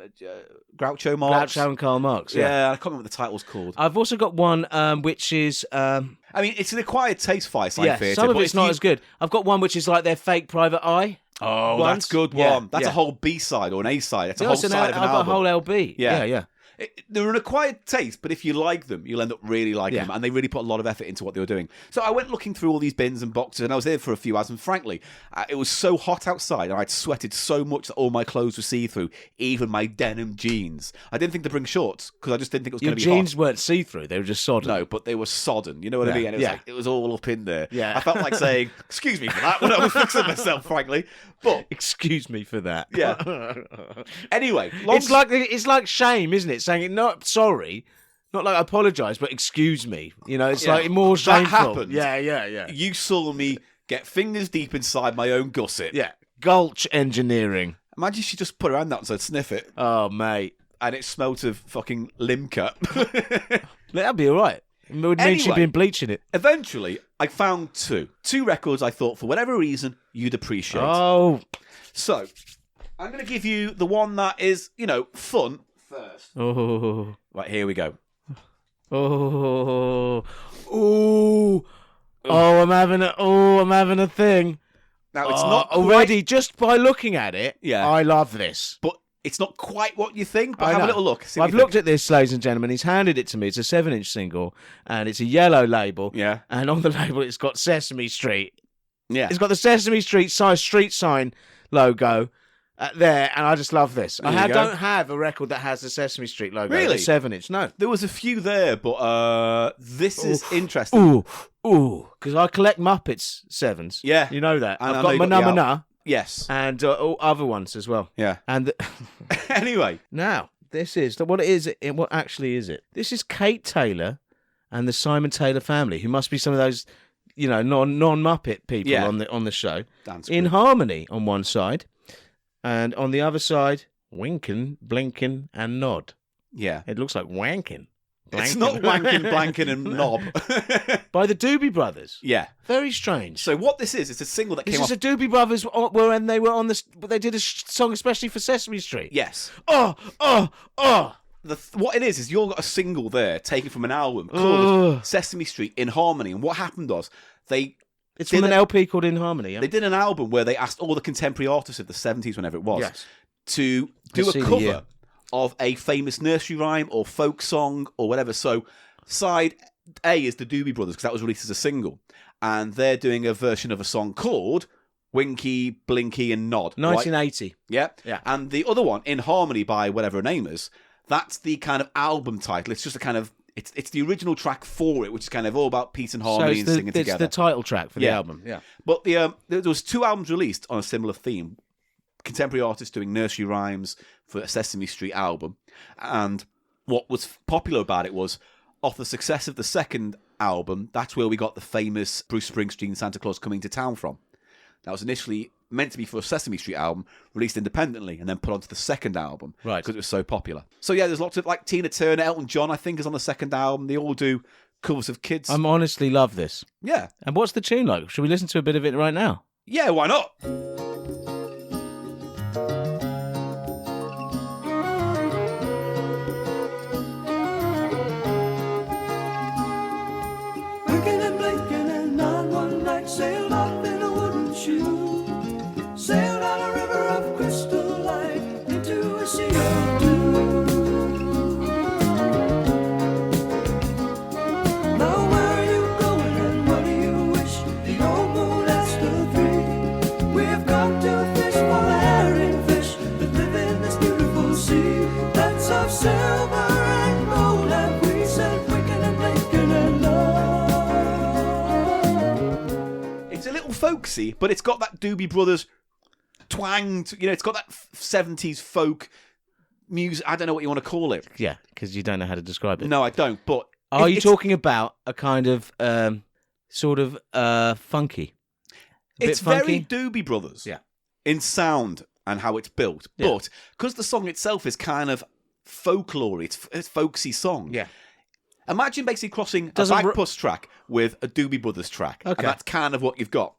Groucho Marx. Groucho and Karl Marx. Yeah, I can't remember what the title's called. I've also got one which is I mean, it's an acquired taste, Firesign yeah, Theatre. some of but it's if not you- as good. I've got one which is like their fake Private Eye. Oh, ones. that's a good Yeah, one. That's yeah. a whole B-side or an A-side. That's a No, whole it's an side of an I've got album. a whole LB. Yeah. yeah. They're an acquired taste, but if you like them, you'll end up really liking Yeah. them. And they really put a lot of effort into what they were doing. So I went looking through all these bins and boxes, and I was there for a few hours. And frankly, it was so hot outside, and I'd sweated so much that all my clothes were see-through, even my denim jeans. I didn't think to bring shorts because I just didn't think it was Your going to be jeans hot. weren't see-through. They were just sodden. No, but they were sodden. You know what I Yeah. mean? And it was Yeah. like it was all up in there. Yeah. I felt like saying, "Excuse me for that" when I was fixing myself, frankly. But Excuse me for that. yeah. Anyway, It's like shame, isn't it? Saying it not sorry, not like apologise, but excuse me. It's Yeah. like more That shameful. happened. Yeah. you saw me get fingers deep inside my own gusset. Yeah. Gulch engineering. Imagine if she just put her hand out and said, "Sniff it," Oh, mate. and it smelt of fucking Limca. That'd be all right. It would mean she'd Anyway. been bleaching it. Eventually, I found two records I thought, for whatever reason, you'd appreciate. Oh. So, I'm going to give you the one that is, fun first. Oh. Right, here we go. Oh. Oh. I'm having a thing. Now, it's not quite, already just by looking at it. Yeah. I love this. but it's not quite what you think. But I have know. a little look. See Well, what I've you looked think. at this, ladies and gentlemen. He's handed it to me. It's a 7-inch single, and it's a yellow label. Yeah. And on the label, it's got Sesame Street. Yeah. It's got the Sesame Street street sign logo there, and I just love this. There you go. don't have a record that has the Sesame Street logo. Really? The 7-inch. No. There was a few there, but this is interesting. Ooh, because I collect Muppets 7s. Yeah. You know that. And I I've know got you my got the Mana. Yes. and all other ones as well. Yeah. And Anyway. now this is what it is. What actually is it? This is Kate Taylor and the Simon Taylor family, who must be some of those, non-Muppet people Yeah. on the show. Dance In group. harmony on one side, and on the other side, winking, blinking, and nod. Yeah. It looks like wanking. It's not wanking, blanking, and knob. By the Doobie Brothers. Yeah. Very strange. So what this is, it's a single that This came is off. the Doobie Brothers when they were on this. They did a song especially for Sesame Street. Yes. Oh. What it is you've got a single there taken from an album called Ugh. Sesame Street in Harmony. And what happened was It's from an LP called In Harmony. Yeah? they did an album where they asked all the contemporary artists of the 70s, whenever it was, Yes. to do Let's a see the cover year. of a famous nursery rhyme or folk song or whatever. So side A is the Doobie Brothers, because that was released as a single. And they're doing a version of a song called Winky, Blinky, and Nod. right? 1980. Yeah. Yeah. And the other one, In Harmony by whatever her name is, that's the kind of album title. It's just a kind of, it's the original track for it, which is kind of all about peace and harmony and singing it's together. the title track for the Yeah. album. Yeah. But there was 2 albums released on a similar theme. Contemporary artists doing nursery rhymes for a Sesame Street album. And what was popular about it was, off the success of the second album, that's where we got the famous Bruce Springsteen Santa Claus Coming to Town from. That was initially meant to be for a Sesame Street album, released independently, and then put onto the second album Right. because it was so popular. So yeah, there's lots of, like, Tina Turner, Elton John, I think, is on the second album. They all do covers of kids. I honestly love this. Yeah. And what's the tune like? Should we listen to a bit of it right now? Yeah, why not? Winking and blinking and on one night sailed off in a wooden shoe. Sailed on a river of crystal light into a sea of blue. Now where are you going and what do you wish? The old moon asked the three. We've come to fish for the herring fish that live in this beautiful sea. That's of silver and gold, and we said winking and blinking and It's a little folksy, but it's got that Doobie Brothers twang. It's got that 70s folk music. I don't know what you want to call it. Yeah, because you don't know how to describe it. No, I don't. But Are you it's- talking about a kind of sort of funky? A bit It's very funky? Doobie Brothers. Yeah. In sound and how it's built. Yeah. But because the song itself is kind of folklore, it's folksy song. Yeah. Imagine basically crossing Doesn't a ru- Bagpuss track with a Doobie Brothers track. Okay. And that's kind of what you've got.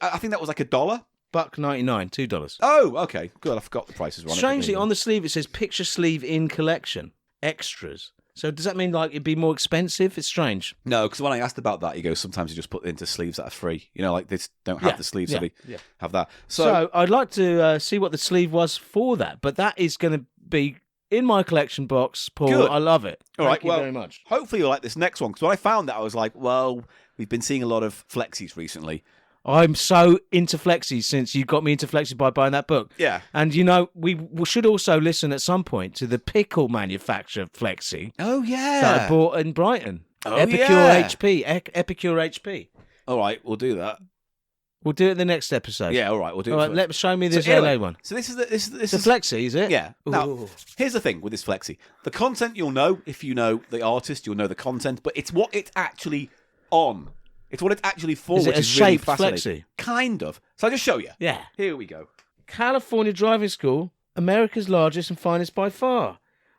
I think that was like $1. $1.99, $2. Oh, okay. Good. I forgot the prices were on Strangely, it. on the sleeve it says "Picture Sleeve in Collection Extras." So does that mean like it'd be more expensive? It's strange. No, because when I asked about that, he goes, sometimes you just put it into sleeves that are free. Like they don't have Yeah, the sleeves, yeah, so they yeah. have that. So I'd like to see what the sleeve was for that, but that is going to be in my collection box, Paul. Good. I love it. All right, Thank you well, very much. hopefully you'll like this next one, because when I found that, I was like, well, we've been seeing a lot of flexies recently. I'm so into Flexi since you got me into Flexi by buying that book. Yeah. And we should also listen at some point to the pickle manufacturer Flexi Oh, yeah. that I bought in Brighton. Oh, Epicure yeah. HP. Epicure HP. All right, we'll do that. We'll do it in the next episode. Yeah, all right, we'll do All it. right, show me this anyway, LA one. So this is this It's a is Flexi, is it? Yeah. Now, Ooh. here's the thing with this flexi. The content you'll know. If you know the artist, you'll know the content. But it's what it's actually on. It's what it's actually for, Is it which a is really shaped fascinating. flexi? Kind of. So I'll just show you. Yeah. Here we go. California Driving School, America's largest and finest by far.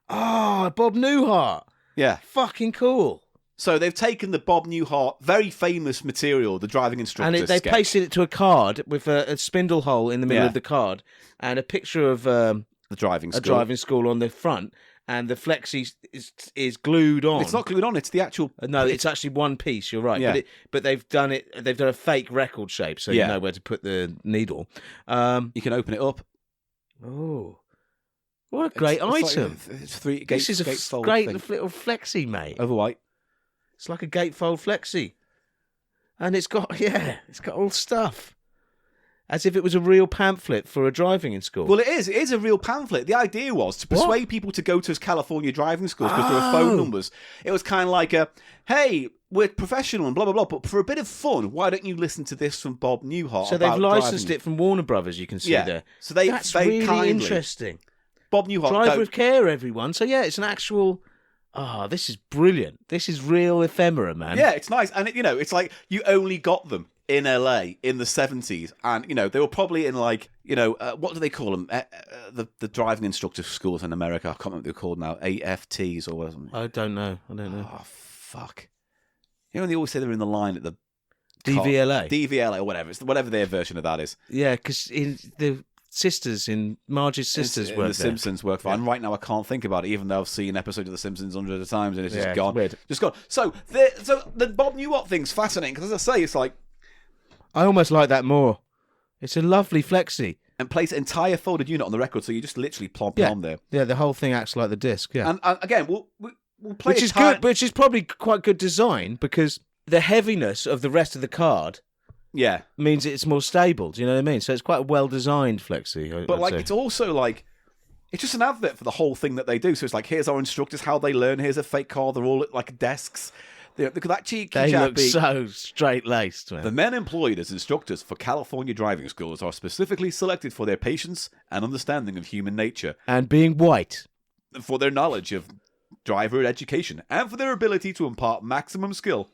Ah, Bob Newhart. Yeah. Fucking cool. So they've taken the Bob Newhart, very famous material, the driving instructor And they sketch. pasted it to a card with a spindle hole in the middle Yeah. of the card and a picture of the driving a school. driving school on the front, and the Flexi is glued on. It's not glued on. It's the actual. No, it's actually one piece. You're right. Yeah. But they've done it. They've done a fake record shape, so Yeah. you know where to put the needle. You can open it up. Oh, what a great It's item! like it's three. This is a gatefold great thing. little Flexi, mate. Over white. It's like a gatefold Flexi, and it's got all stuff, as if it was a real pamphlet for a driving in school. Well, it is. It is a real pamphlet. The idea was to persuade people to go to his California driving schools because there are phone numbers. It was kind of like hey, we're professional and blah, blah, blah, but for a bit of fun, why don't you listen to this from Bob Newhart? So they've about licensed driving? it from Warner Brothers, you can see Yeah. there. So they really kindly, interesting. Bob Newhart. Drive don't- with care, everyone. So yeah, it's an actual. This is brilliant. This is real ephemera, man. Yeah, it's nice. And, it's like you only got them in LA in the 70s. And, they were probably in like, what do they call them? The driving instructor schools in America. I can't remember what they're called now. AFTs or something. I don't know. Oh, fuck. They always say they're in the line at the... DVLA. DVLA or whatever. It's whatever their version of that is. Yeah, because the sisters in Marge's sisters In work The Simpsons work fine. Yeah. Right now, I can't think about it, even though I've seen episodes of The Simpsons hundreds of times, and it's just Yeah, it's gone. weird. Just gone. So the Bob Newhart thing's fascinating because, as I say, it's like I almost like that more. It's a lovely flexi. and place an entire folded unit on the record, so you just literally plonk it on there. Yeah, the whole thing acts like the disc. Yeah, And again, we'll play which is good. Which is probably quite good design because the heaviness of the rest of the card Yeah, means it's more stable. Do you know what I mean? So it's quite a well-designed flexi. but I'd like say. it's also like it's just an advert for the whole thing that they do. So it's like, here's our instructors, how they learn. Here's a fake car. They're all at like desks. Look at that cheeky They look chappy. so straight-laced, man. The men employed as instructors for California driving schools are specifically selected for their patience and understanding of human nature, And being white. for their knowledge of driver education, and for their ability to impart maximum skill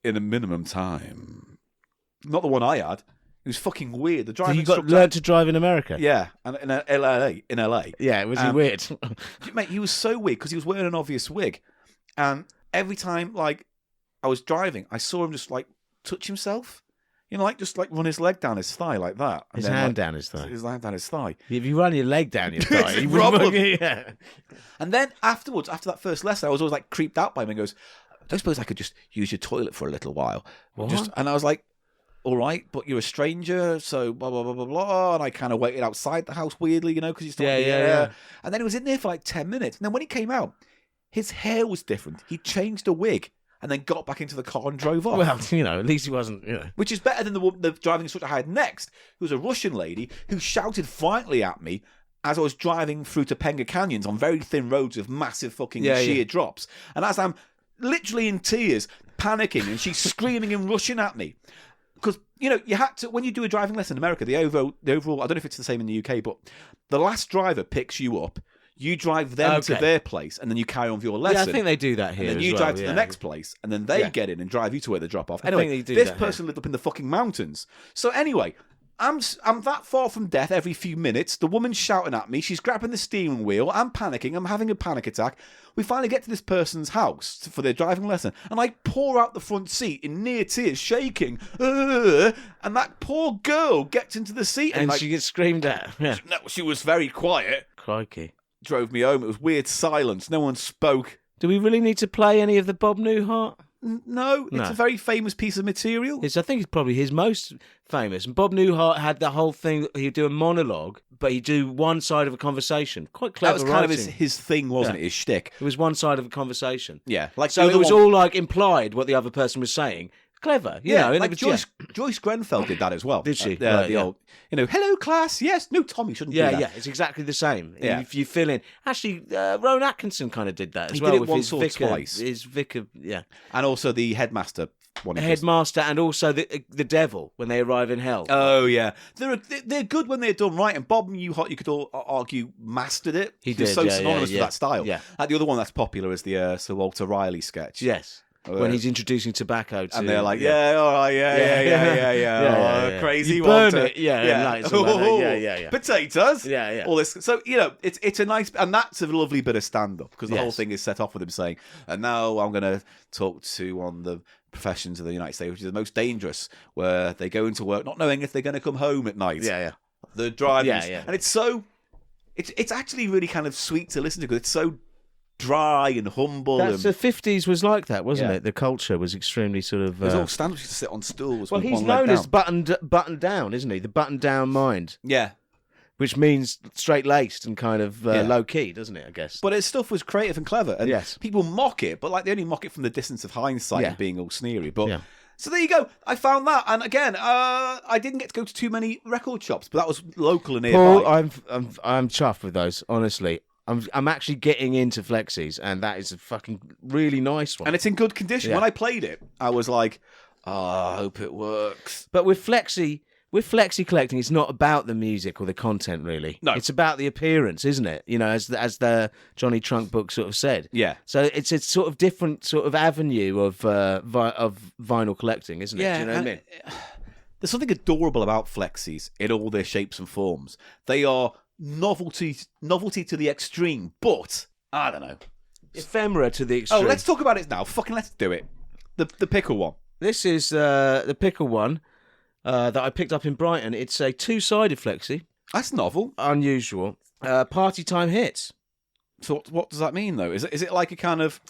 in a minimum time. Not the one I had. It was fucking weird. The So driving you got instructor... learned to drive in America? Yeah, and in LA. Yeah, was he Um, weird? Mate, he was so weird because he was wearing an obvious wig. And every time, like, I was driving, I saw him just, like, touch himself. Just, like, run his leg down his thigh like that. And His then, hand like, down his thigh. His hand down his thigh. If you run your leg down your thigh, It's a you wouldn't- problem. yeah. And then afterwards, after that first lesson, I was always, like, creeped out by him and goes, I don't suppose I could just use your toilet for a little while. What? And I was like, all right, but you're a stranger, so blah, blah, blah, blah, blah. And I kind of waited outside the house weirdly, because you still Yeah, want the yeah, air. yeah. And then he was in there for like 10 minutes. And then when he came out, his hair was different. He changed a wig and then got back into the car and drove off. Well, at least he wasn't, Which is better than the driving instructor I had next, who was a Russian lady who shouted violently at me as I was driving through Topanga Canyons on very thin roads with massive fucking sheer drops. And as I'm literally in tears, panicking, and she's screaming in Russian at me. Because, you had to, when you do a driving lesson in America, the overall, I don't know if it's the same in the UK, but the last driver picks you up, you drive them to Okay. their place, and then you carry on with your lesson. Yeah, I think they do that here And then as you well, drive to yeah. the next place, and then they Yeah. get in and drive you to where they drop off. I Anyway, think they do this that person lived up in the fucking mountains. So anyway, I'm that far from death every few minutes. The woman's shouting at me. She's grabbing the steering wheel. I'm panicking. I'm having a panic attack. We finally get to this person's house for their driving lesson, and I pour out the front seat in near tears, shaking. And that poor girl gets into the seat, And like, she gets screamed at. Yeah. no, she was very quiet. Crikey. Drove me home. It was weird silence. No one spoke. Do we really need to play any of the Bob Newhart? No, it's No. a very famous piece of material. I think it's probably his most famous. And Bob Newhart had the whole thing. He'd do a monologue, but he'd do one side of a conversation. Quite clever That was kind writing. of his thing, wasn't Yeah. it? His shtick. It was one side of a conversation. Yeah, like So the it other was one- all like implied what the other person was saying. Clever, you know. And like it was, Joyce Grenfell did that as well. Did she? The Right, yeah. old, hello class. Yes, no, Tommy shouldn't yeah, do that. yeah. It's exactly the same. Yeah. If you fill in, actually, Rowan Atkinson kind of did that as He well did it with once his or vicar. twice. His vicar, yeah, And also the headmaster one. headmaster, and also the devil when they arrive in hell. Oh yeah, they're good when they're done right. And Bob Newhart, you could all argue, mastered it. He He's did, so yeah, synonymous yeah, with that style. yeah. The other one that's popular is the Sir Walter Riley sketch. Yes, Oh, when yeah. he's introducing tobacco to, And they're like, yeah, all right, yeah. Yeah, Oh, crazy You burn Walter. it, and lights and like that. Yeah. Potatoes. Yeah. All this. So, it's a nice, and that's a lovely bit of stand-up, because the whole Yes. thing is set off with him saying, and now I'm going to talk to one of the professions of the United States, which is the most dangerous, where they go into work not knowing if they're going to come home at night. Yeah. The drivers. Yeah. And it's so, it's actually really kind of sweet to listen to, because it's so dry and humble. That's and the 50s was like that, wasn't Yeah. it? The culture was extremely sort of. there's all stand-ups to sit on stools. Well, with he's one leg known as down. buttoned down, isn't he? The buttoned down mind, Yeah. which means straight laced and kind of Yeah. low key, doesn't it? I guess. But his stuff was creative and clever, and Yes. people mock it, but like they only mock it from the distance of hindsight Yeah. and being all sneery. But Yeah. so there you go. I found that, and again, I didn't get to go to too many record shops, but that was local and nearby. Paul, I'm chuffed with those. Honestly, I'm actually getting into Flexis, and that is a fucking really nice one. And it's in good condition. Yeah. When I played it, I was like, I hope it works. But with Flexi collecting, it's not about the music or the content, really. No. It's about the appearance, isn't it? You know, as the Johnny Trunk book sort of said. Yeah. So it's a sort of different sort of avenue of vinyl collecting, isn't it? Do you know what I mean? There's something adorable about Flexis in all their shapes and forms. They are novelty to the extreme, but I don't know. Ephemera to the extreme. Oh, let's talk about it now. Fucking let's do it. The pickle one. This is the pickle one that I picked up in Brighton. It's a two-sided Flexi. That's novel. Unusual. Party time hits. So what does that mean though? Is it like a kind of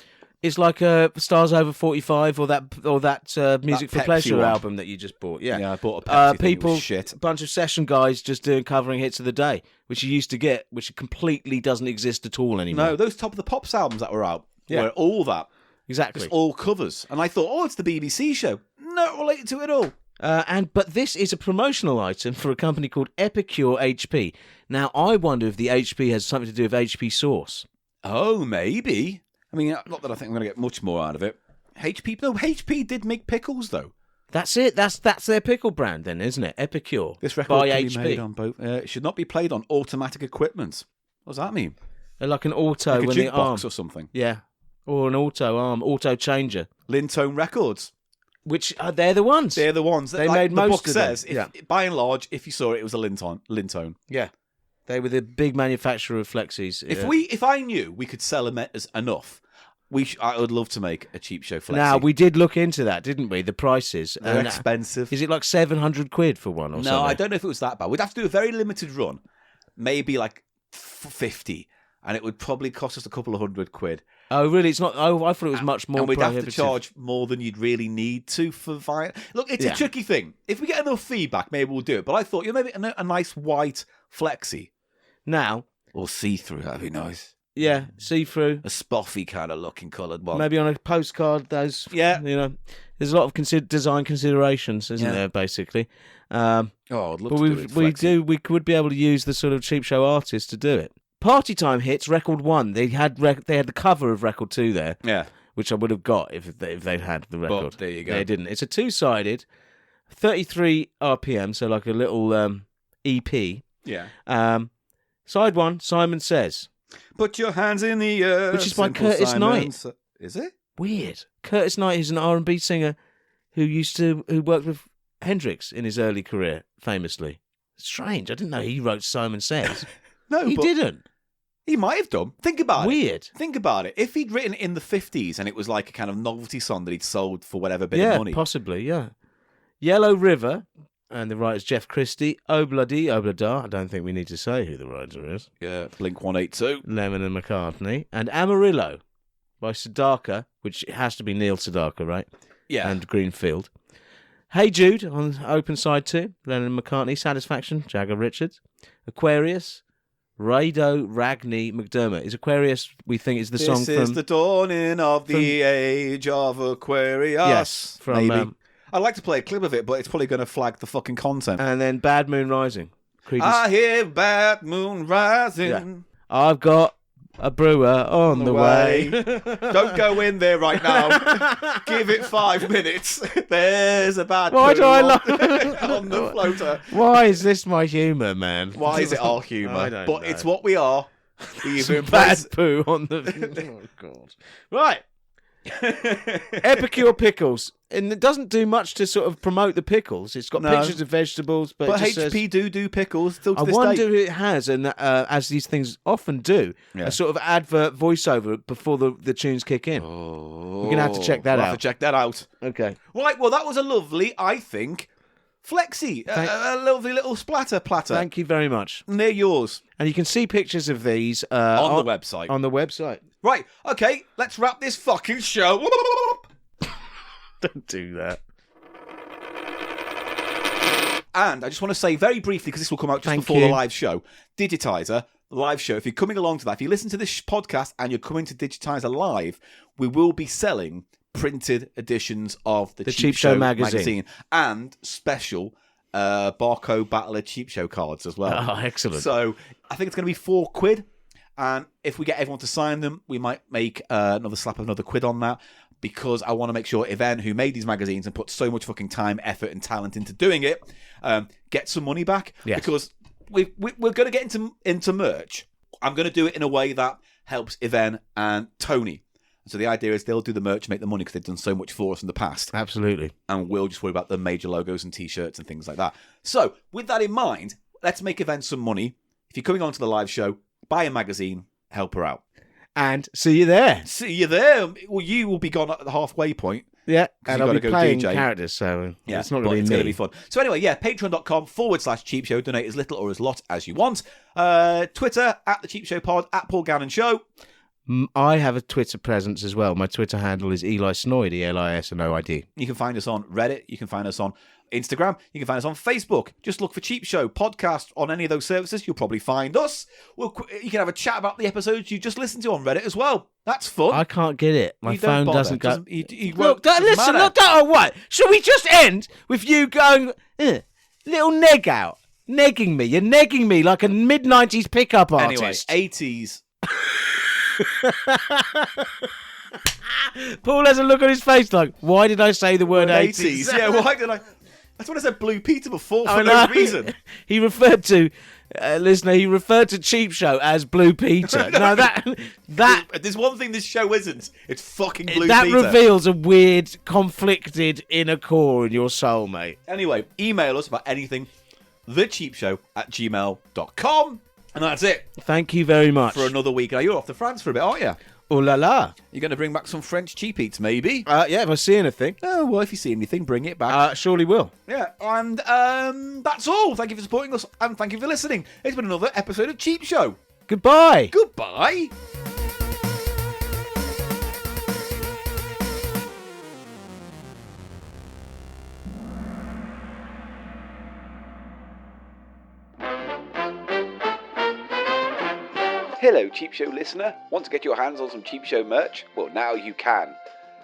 It's like Stars Over 45 or that Music for Pepsi Pleasure one. album that you just bought. Yeah. I bought a Pepsi thing, it people, was shit. a bunch of session guys just covering hits of the day, which you used to get, which completely doesn't exist at all anymore. No, those Top of the Pops albums that were out Yeah. were all that. Exactly. Just all covers. And I thought, it's the BBC show. Not related to it at all. But this is a promotional item for a company called Epicure HP. Now, I wonder if the HP has something to do with HP Sauce. Oh, maybe. I mean, not that I think I'm going to get much more out of it. HP did make pickles, though. That's it. That's their pickle brand, then, isn't it? Epicure. This record by can HP. be made on both. It should not be played on automatic equipment. What does that mean? They're like an auto Like a when the arm. jukebox or something. Yeah, or an auto changer. Lintone Records. Which they're the ones. They're the ones. They like made the most book of them. says, Yeah. by and large, if you saw it, it was a Lintone. Yeah, they were the big manufacturer of Flexis. If I knew we could sell them as enough, I would love to make a cheap show Flexi. Now we did look into that, didn't we? The prices. They're And, expensive. Is it like 700 quid for one or something? No, I don't know if it was that bad. We'd have to do a very limited run, maybe like 50, and it would probably cost us a couple of £100. Oh, really? It's not. Oh, I thought it was much more. And we'd have to prohibitive. charge more than you'd really need to for vinyl. Look, it's Yeah. a tricky thing. If we get enough feedback, maybe we'll do it. But I thought, maybe a nice white Flexi Now, or see-through, that'd be nice. yeah, see through. A spoffy kind of looking coloured one. Maybe on a postcard. Those. Yeah. You know, there's a lot of design considerations, isn't Yeah. there? Basically. Oh, I'd love But to do it. we could be able to use the sort of cheap show artists to do it. Party Time Hits record 1. They had the cover of record 2 there, Yeah. which I would have got if they'd had the record. there you go. They didn't. It's a two-sided, 33 RPM, so like a little EP. Yeah. Side 1, Simon Says. Put your hands in the air. Which is by Simple Curtis Simon. Knight. Is it? Weird. Curtis Knight is an R&B singer who worked with Hendrix in his early career, famously. Strange. I didn't know he wrote Simon Says. No, He but didn't. he might have done. Think about it. Weird. Think about it. If he'd written in the 50s and it was like a kind of novelty song that he'd sold for whatever bit Yeah, of money. possibly, yeah. Yellow River, and the writer's Jeff Christie. Obladi, Oblada, I don't think we need to say who the writer is. Yeah, Blink 182. Lemon and McCartney. And Amarillo by Sedaka, which has to be Neil Sedaka, right? Yeah. And Greenfield. Hey Jude on open side 2, Lennon and McCartney. Satisfaction, Jagger Richards. Aquarius, Rado Ragni McDermott. Is Aquarius, we think, is the song This is from... the dawning of the age of Aquarius. Yes, from... Maybe. I'd like to play a clip of it, but it's probably going to flag the fucking content. and then Bad Moon Rising. Creedence. I hear Bad Moon Rising. Yeah. I've got a brewer on the way. Don't go in there right now. Give it 5 minutes. There's a bad Why do poo I on, love- on the floater. Why is this my humour, man? Why is it all humour? I don't But know. it's what we are. We've Some embraced- bad poo on the... Oh, God. Right. Epicure Pickles. And it doesn't do much to sort of promote the pickles. It's got No. pictures of vegetables, but, But it just HP says... do pickles still to I this wonder day. if it has, and as these things often do, Yeah. a sort of advert voiceover before the tunes kick in. Oh, We're gonna have to check that we'll out. Have to check that out. Okay. Right, well, that was a lovely, I think, Flexi. A lovely little splatter platter. Thank you very much. And they're yours And you can see pictures of these on the website. On the website. Right, okay, let's wrap this fucking show. Don't do that. And I just want to say very briefly, because this will come out just Thank before you. the live show, Digitizer, the live show, if you're coming along to that, if you listen to this podcast and you're coming to Digitizer Live, we will be selling printed editions of the Cheap Show magazine and special Barcode Battler Cheap Show cards as well. Oh, excellent. So I think it's going to be £4. And if we get everyone to sign them, we might make another slap of another quid on that, because I want to make sure Yvonne, who made these magazines and put so much fucking time, effort, and talent into doing it, get some money back. Yes. Because we're going to get into merch. I'm going to do it in a way that helps Yvonne and Tony. So the idea is they'll do the merch and make the money because they've done so much for us in the past. Absolutely. And we'll just worry about the major logos and T-shirts and things like that. So with that in mind, let's make Yvonne some money. If you're coming on to the live show, buy a magazine, help her out. And see you there. See you there. Well, you will be gone at the halfway point. Yeah, 'Cause and you've I'll gotta be go playing DJ. characters, so Yeah, it's not but going it's to going to be be me. fun. So anyway, yeah, patreon.com/Cheap Show. Donate as little or as lot as you want. Twitter, at The Cheap Show Pod, at Paul Gannon Show. I have a Twitter presence as well. My Twitter handle is Eli Snoid, ELISNOID. You can find us on Reddit. You can find us on Instagram. You can find us on Facebook. Just look for Cheap Show Podcast on any of those services. You'll probably find us. You can have a chat about the episodes you just listened to on Reddit as well. That's fun. I can't get it. My You don't phone bother. doesn't go. You Look, won't- doesn't listen, matter. look, oh, what? Shall we just end with you going, little neg out, negging me? You're negging me like a mid-90s pickup Anyway, artist. 80s. Paul has a look on his face like, why did I say the word 80s? Yeah, why did I? That's what I said Blue Peter before I for no know. reason. He referred to, listener, he referred to Cheap Show as Blue Peter. No, that There's one thing this show isn't. It's fucking Blue that Peter. reveals a weird, conflicted inner core in your soul, mate. Anyway, email us about anything. thecheapshow@gmail.com. And that's it Thank you very much. for another week. Now, you're off to France for a bit, aren't you? Oh la la. You're going to bring back some French cheap eats, maybe? Yeah, if I see anything, Oh, well, if you see anything, bring it back. surely will. Yeah, and that's all. Thank you for supporting us, and thank you for listening. It's been another episode of Cheap Show. Goodbye. Goodbye. Hello, Cheap Show listener. Want to get your hands on some Cheap Show merch? Well, now you can.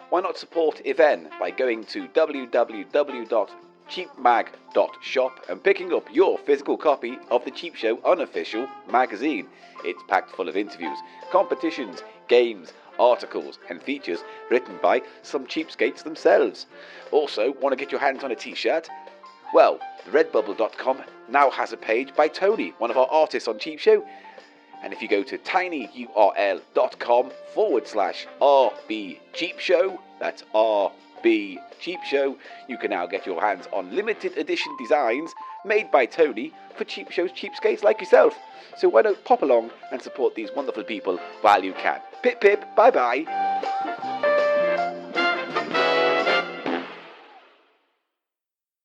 Why not support Yvonne by going to www.cheapmag.shop and picking up your physical copy of the Cheap Show unofficial magazine. It's packed full of interviews, competitions, games, articles and features written by some cheapskates themselves. Also, want to get your hands on a t-shirt? Well, redbubble.com now has a page by Tony, one of our artists on Cheap Show. And if you go to tinyurl.com/RB Cheap Show, that's RB Cheap Show, you can now get your hands on limited edition designs made by Tony for Cheap Show's cheapskates like yourself. So why don't pop along and support these wonderful people while you can. Pip pip, bye bye.